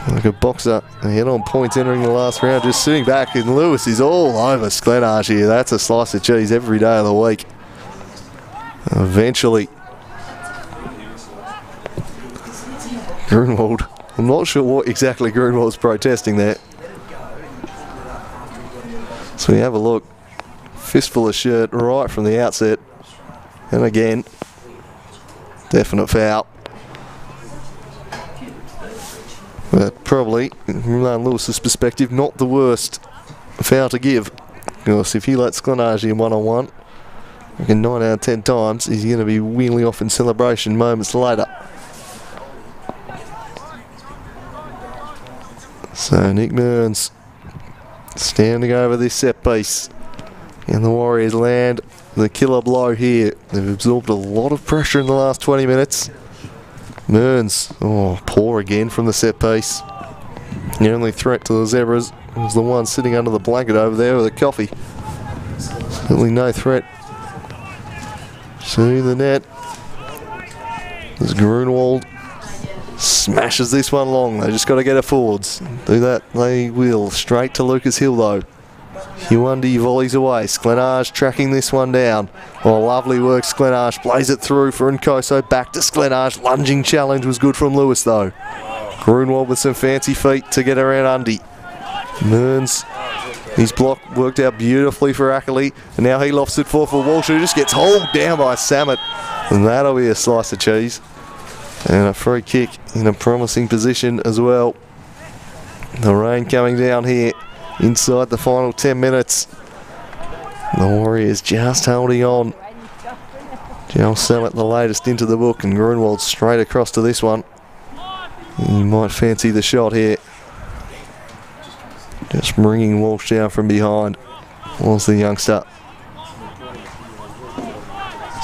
Like a boxer, head on points entering the last round, just sitting back, and Lewis is all over Sklenarge here. That's a slice of cheese every day of the week. Eventually, Grunwald, I'm not sure what exactly Grunwald's protesting there. So we have a look. Fistful of shirt right from the outset. And again, definite foul. But probably, from Lewis's perspective, not the worst foul to give. Because if he lets Sklenarge in one-on-one, I reckon 9 out of 10 times, he's going to be wheeling off in celebration moments later. So Nick Mearns standing over this set piece. And the Warriors land the killer blow here. They've absorbed a lot of pressure in the last 20 minutes. Mearns, oh, poor again from the set piece. The only threat to the Zebras was the one sitting under the blanket over there with a coffee. Certainly no threat to the net. There's Grunwald Smashes this one long. They just got to get it forwards. Do that they will. Straight to Lucas Hill though. Hundi volleys away. Sklenage tracking this one down. Oh, lovely work. Sklenage plays it through for Nkoso. Back to Sklenage. Lunging challenge was good from Lewis though. Grunwald with some fancy feet to get around Undy. Mearns, his block worked out beautifully for Ackley. And now he lofts it forward for Walsh, who just gets hauled down by Samet. And that'll be a slice of cheese. And a free kick in a promising position as well. The rain coming down here inside the final 10 minutes. The Warriors just holding on. Joel Samet the latest into the book, and Grunwald straight across to this one. He might fancy the shot here. Just bringing Walsh down from behind was the youngster.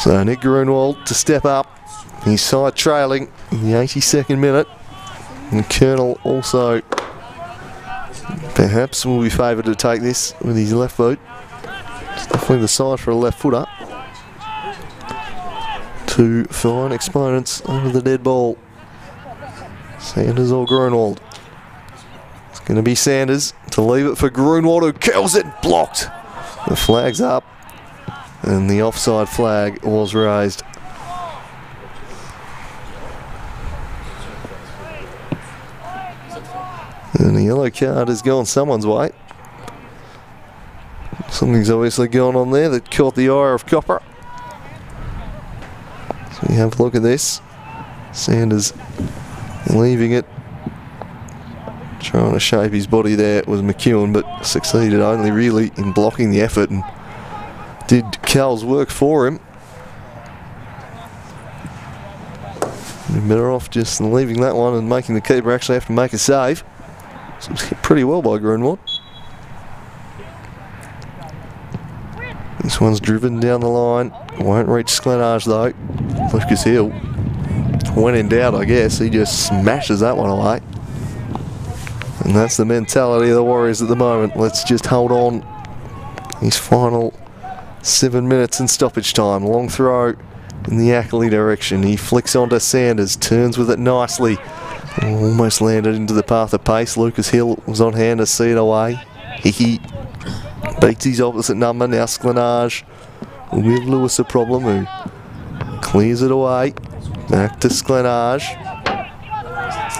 So Nick Grunwald to step up. He's side trailing in the 82nd minute. And Colonel also perhaps will be favoured to take this with his left foot. It's definitely the side for a left footer. Two fine exponents over the dead ball. Sanders or Grunwald. It's going to be Sanders to leave it for Grunwald, who kills it. Blocked. The flag's up. And the offside flag was raised. And the yellow card has gone someone's way. Something's obviously gone on there that caught the eye of Copper. So we have a look at this. Sanders leaving it. Trying to shape his body there was McEwen, but succeeded only really in blocking the effort and did Cal's work for him. You're better off just leaving that one and making the keeper actually have to make a save. So it's hit pretty well by Grunwald. This one's driven down the line. Won't reach Sklenage though. Lucas Hill, when in doubt I guess, he just smashes that one away. And that's the mentality of the Warriors at the moment. Let's just hold on. His final 7 minutes in stoppage time. Long throw in the Ackley direction. He flicks onto Sanders, turns with it nicely. Almost landed into the path of pace. Lucas Hill was on hand to see it away. Hickey beats his opposite number. Now Sklenage will give Lewis a problem, who clears it away. Back to Sklenage.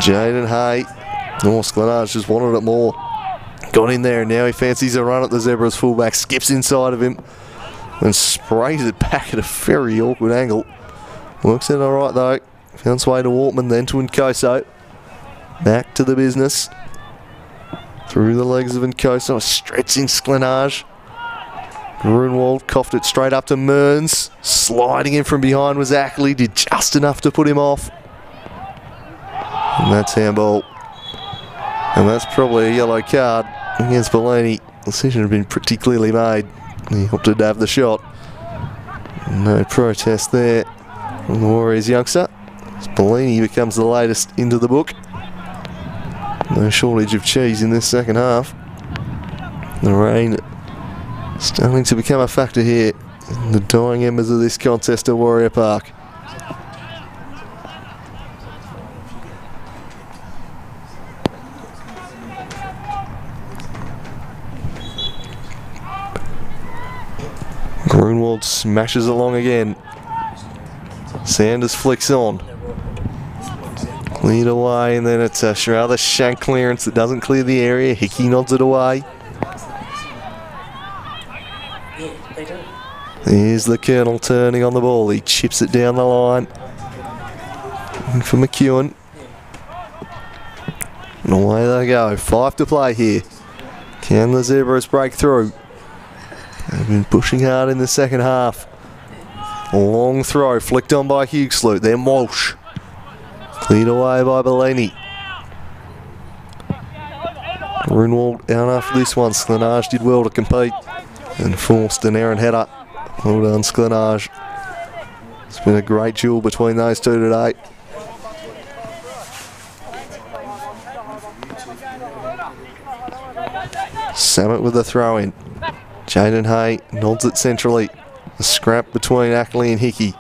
Jaden Hay. Oh, Sklenage just wanted it more. Got in there, and now he fancies a run at the Zebras fullback. Skips inside of him and sprays it back at a very awkward angle. Works out alright though. Found its way to Waltman, then to Nkoso. Back to the business. Through the legs of Nkoso, stretching Sklenage. Grunwald coughed it straight up to Mearns. Sliding in from behind was Ackley, did just enough to put him off. And that's handball. And that's probably a yellow card against Bellini. The decision had been pretty clearly made. He opted to have the shot. No protest there from the Warriors youngster. As Bellini becomes the latest into the book. No shortage of cheese in this second half. The rain starting to become a factor here in the dying embers of this contest at Warrior Park. Grunwald smashes along again. Sanders flicks on. Cleared away, and then it's a rather shank clearance that doesn't clear the area. Hickey nods it away. Here's the Colonel turning on the ball. He chips it down the line. Looking for McEwen. And away they go. 5 to play here. Can the Zebras break through? They've been pushing hard in the second half. Long throw, flicked on by Hughesloot. Then Walsh. Cleared away by Bellini. Grunwald out after this one. Sklenage did well to compete and forced an errant header. Well done, Sklenage. It's been a great duel between those two today. Samet with the throw in. Jaden Hay nods it centrally. A scrap between Ackley and Hickey.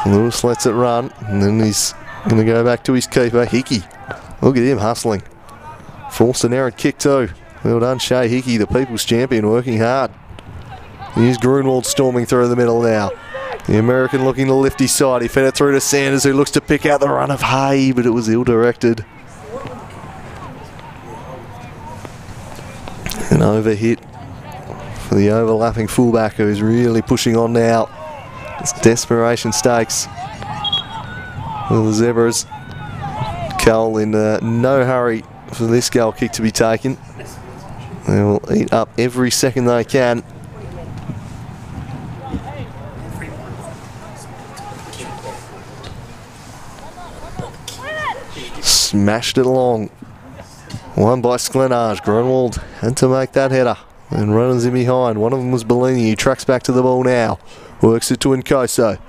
Lewis lets it run, and then he's Going to go back to his keeper, Hickey. Look at him hustling. Forced an errant kick too. Well done, Shea Hickey, the People's Champion, working hard. Here's Grunwald storming through the middle now. The American looking to lift his side. He fed it through to Sanders, who looks to pick out the run of Hay, but it was ill-directed. An overhit for the overlapping fullback, who's really pushing on now. It's desperation stakes. Well, the Zebras. Cole in no hurry for this goal kick to be taken. They will eat up every second they can. Smashed it along. One by Sklenage. Grunwald had to make that header. And runners in behind. One of them was Bellini. He tracks back to the ball now. Works it to Nkoso.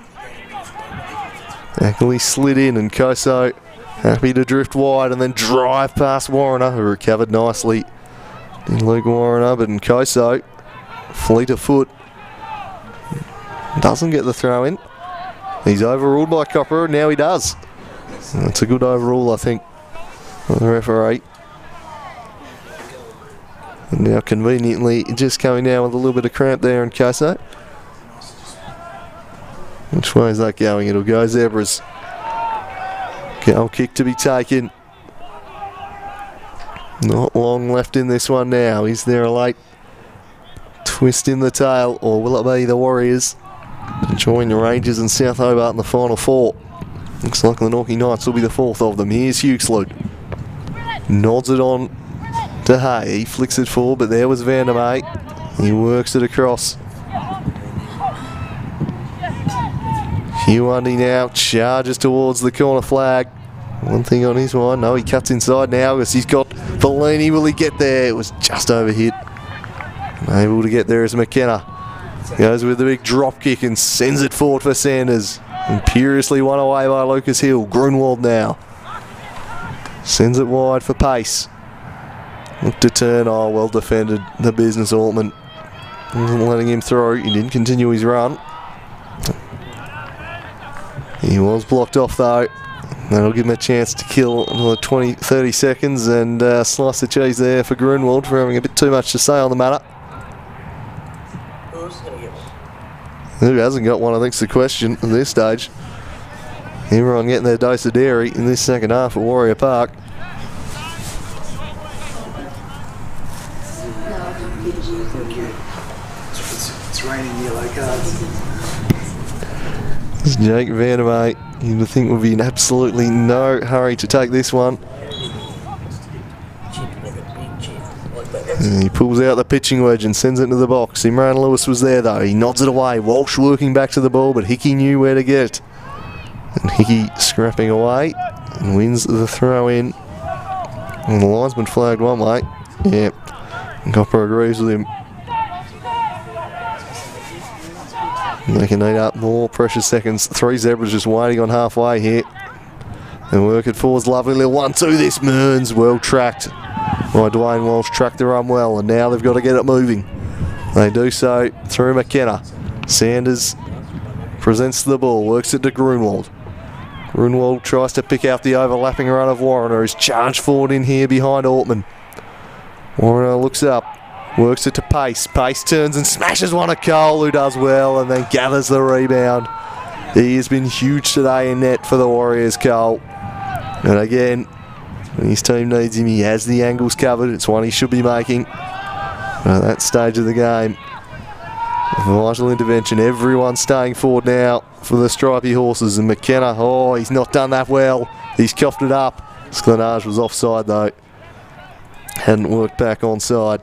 Ackley slid in, and Nkoso happy to drift wide and then drive past Warrener, who recovered nicely. Did Luke Warrener, but Nkoso, fleet of foot, doesn't get the throw in. He's overruled by Copper, now he does. That's a good overrule, I think, of the referee. And now conveniently just coming down with a little bit of cramp there in Nkoso. Which way is that going? It'll go Zebras. Goal kick to be taken. Not long left in this one now. Is there a late twist in the tail, or will it be the Warriors to join the Rangers and South Hobart in the final four? Looks like the Norkie Knights will be the fourth of them. Here's Huxley. Nods it on to Hay. He flicks it forward, but there was Vandermeer. He works it across. Hugh Undy now charges towards the corner flag. One thing on his mind. No, he cuts inside now because he's got Bellini. Will he get there? It was just overhit. Able to get there is McKenna. Goes with the big drop kick and sends it forward for Sanders. Imperiously won away by Lucas Hill. Grunwald now. Sends it wide for Pace. Looked to turn. Oh, well defended. The business Altman. Wasn't letting him through. He didn't continue his run. He was blocked off though. That'll give him a chance to kill another 20-30 seconds and slice the cheese there for Grunwald for having a bit too much to say on the matter. Who hasn't got one, I think, is the question at this stage. Everyone getting their dose of dairy in this second half at Warrior Park. It's raining yellow cards. Jake Vandermeer, you would think would be in absolutely no hurry to take this one. And he pulls out the pitching wedge and sends it into the box. Imran Lewis was there though. He nods it away. Walsh working back to the ball, but Hickey knew where to get it. And Hickey scrapping away and wins the throw in. And the linesman flagged one way. Yeah, Copper agrees with him. They can eat up more precious seconds. Three Zebras just waiting on halfway here. And work it forwards. Lovely little 1-2. This Mearns well tracked by Dwayne Walsh. Tracked the run well, and now they've got to get it moving. They do so through McKenna. Sanders presents the ball. Works it to Grunwald. Grunwald tries to pick out the overlapping run of Warrener, who's charged forward in here behind Altman. Warrener looks up. Works it to Pace. Pace turns and smashes one at Cole, who does well and then gathers the rebound. He has been huge today in net for the Warriors, Cole. And again, when his team needs him, he has the angles covered. It's one he should be making. At that stage of the game, vital intervention. Everyone staying forward now for the Stripey Horses. And McKenna, oh, he's not done that well. He's coughed it up. Sklenage was offside though. Hadn't worked back onside.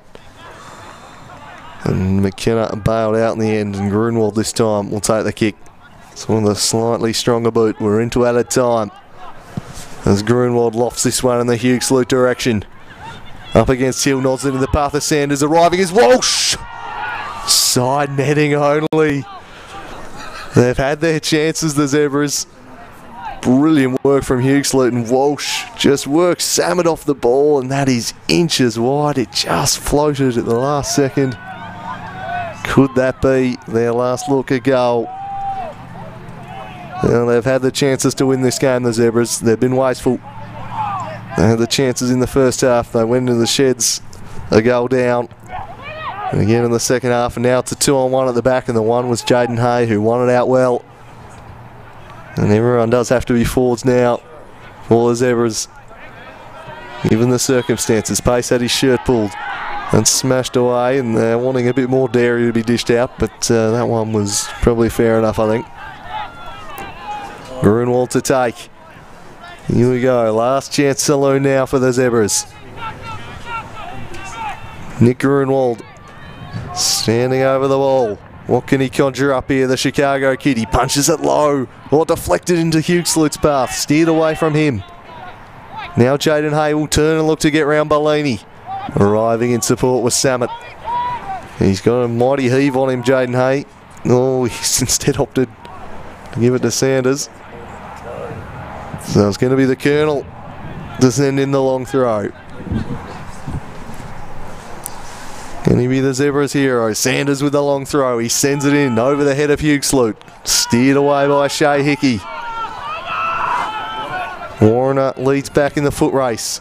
And McKenna bailed out in the end, and Grunwald this time will take the kick. It's one of the slightly stronger boot. We're into added time as Grunwald lofts this one in the Hughes Luke direction. Up against Hill, nods into the path of Sanders. Arriving is Walsh. Side netting only. They've had their chances, the Zebras. Brilliant work from Huxley, and Walsh just works salmon off the ball, and that is inches wide. It just floated at the last second. Could that be their last look at goal? Well, they've had the chances to win this game, the Zebras. They've been wasteful. They had the chances in the first half. They went into the sheds, a goal down. And again in the second half, and now it's a 2-on-1 at the back, and the one was Jaden Hay, who won it out well. And everyone does have to be forwards now for the Zebras. Given the circumstances, Pace had his shirt pulled and smashed away, and they're wanting a bit more dairy to be dished out, but that one was probably fair enough, I think. Grunwald to take. Here we go, last chance saloon now for the Zebras. Nick Grunwald standing over the ball. What can he conjure up here, the Chicago kid? He punches it low, or deflected into Hugheslute's path, steered away from him. Now Jaden Hay will turn and look to get round Bellini. Arriving in support was Samet. He's got a mighty heave on him, Jaden Hay. Oh, he's instead opted to give it to Sanders. So it's going to be the Colonel to send in the long throw. Can he be the Zebras' hero? Sanders with the long throw. He sends it in over the head of Hughesloot. Steered away by Shea Hickey. Warner leads back in the foot race.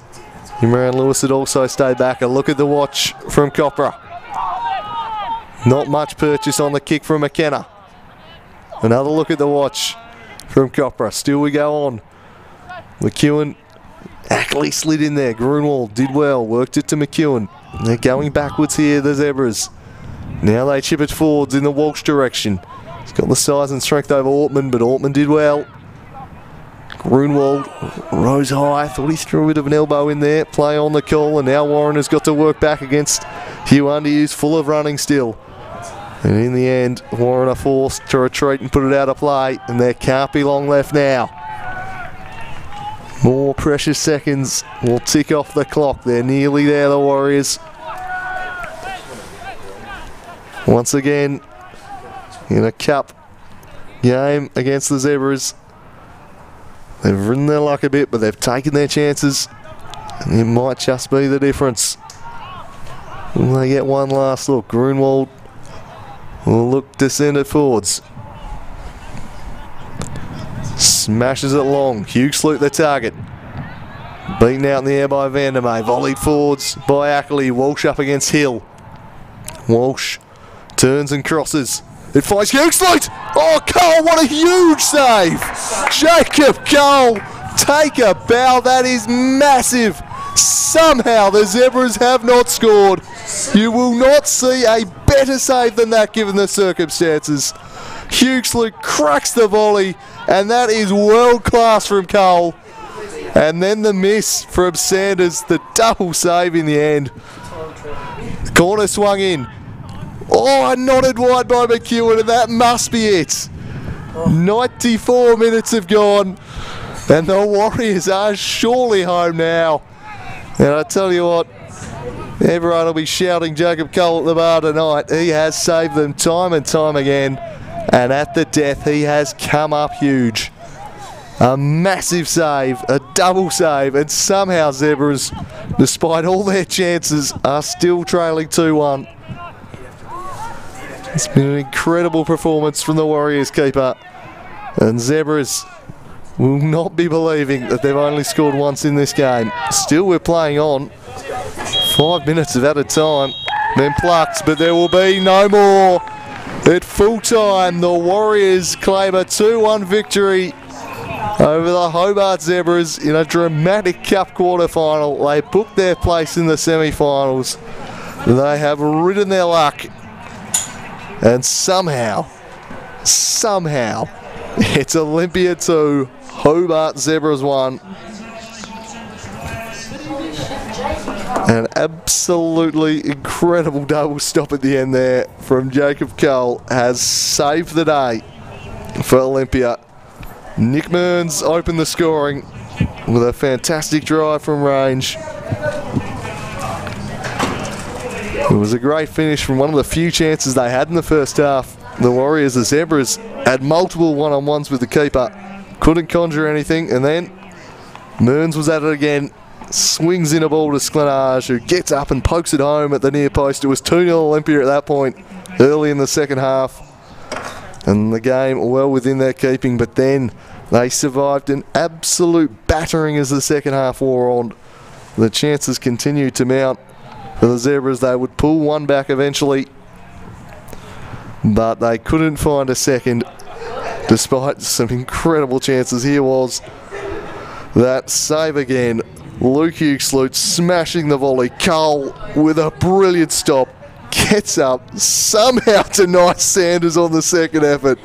Imran Lewis had also stayed back. A look at the watch from Copra. Not much purchase on the kick from McKenna. Another look at the watch from Copra. Still we go on. McEwen actually slid in there. Grunwald did well. Worked it to McEwen. They're going backwards here, the Zebras. Now they chip it forwards in the Walsh direction. He's got the size and strength over Ortman, but Ortman did well. Grunwald rose high, thought he threw a bit of an elbow in there. Play on the call, and now Warren has got to work back against Hugh Undy, who's full of running still. And in the end, Warren are forced to retreat and put it out of play, and there can't be long left now. More precious seconds will tick off the clock. They're nearly there, the Warriors. Once again, in a cup game against the Zebras. They've ridden their luck a bit, but they've taken their chances. And it might just be the difference. Will they get one last look? Grunwald will look to send it forwards. Smashes it long. Hughesloot the target. Beaten out in the air by Vandermeer. Volleyed forwards by Ackley. Walsh up against Hill. Walsh turns and crosses. It finds Hughesloot. Oh, Cole, what a huge save. Jacob Cole, take a bow. That is massive. Somehow the Zebras have not scored. You will not see a better save than that given the circumstances. Hughesloot cracks the volley, and that is world class from Cole. And then the miss from Sanders, the double save in the end. Corner swung in. Oh, nodded wide by McEwen, and that must be it. 94 minutes have gone, and the Warriors are surely home now. And I tell you what, everyone will be shouting Jacob Cole at the bar tonight. He has saved them time and time again, and at the death he has come up huge. A massive save, a double save, and somehow Zebras, despite all their chances, are still trailing 2-1. It's been an incredible performance from the Warriors keeper, and Zebras will not be believing that they've only scored once in this game. Still, we're playing on. 5 minutes of added time, then plucked, but there will be no more. At full time, the Warriors claim a 2-1 victory over the Hobart Zebras in a dramatic cup quarter final. They booked their place in the semi-finals. They have ridden their luck. And somehow, it's Olympia 2, Hobart Zebras 1. An absolutely incredible double stop at the end there from Jacob Cole has saved the day for Olympia. Nick Mearns opened the scoring with a fantastic drive from range. It was a great finish from one of the few chances they had in the first half. The Warriors, the Zebras, had multiple one-on-ones with the keeper. Couldn't conjure anything, and then Mearns was at it again. Swings in a ball to Sklenage, who gets up and pokes it home at the near post. It was 2-0 Olympia at that point, early in the second half. and the game well within their keeping, but then they survived an absolute battering as the second half wore on. The chances continued to mount for the Zebras. They would pull one back eventually, but they couldn't find a second despite some incredible chances. Here was that save again. Luke Huxlute smashing the volley. Cole with a brilliant stop. Gets up, somehow denies Sanders on the second effort.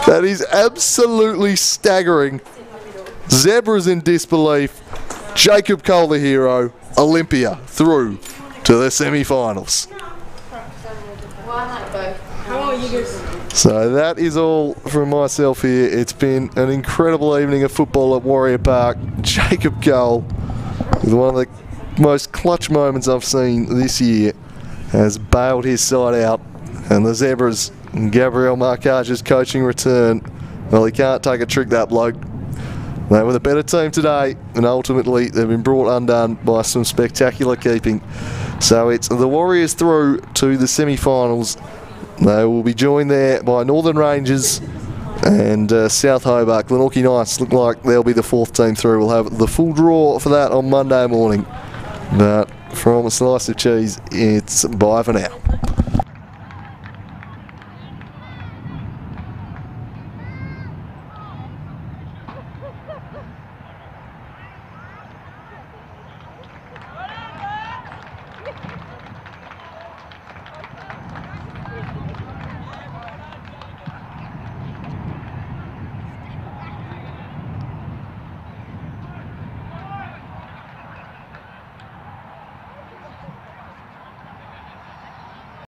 That is absolutely staggering. Zebras in disbelief. Jacob Cole the hero. Olympia through to the semi-finals. So that is all from myself here. It's been an incredible evening of football at Warrior Park. Jacob Cole, with one of the most clutch moments I've seen this year, has bailed his side out, and the Zebras and Gabriel Marcage's coaching return, well, he can't take a trick, that bloke. They were the better team today, and ultimately they've been brought undone by some spectacular keeping. So it's the Warriors through to the semi-finals. They will be joined there by Northern Rangers and South Hobart. Glenorchy Knights look like they'll be the fourth team through. We'll have the full draw for that on Monday morning. But from a slice of cheese, it's bye for now.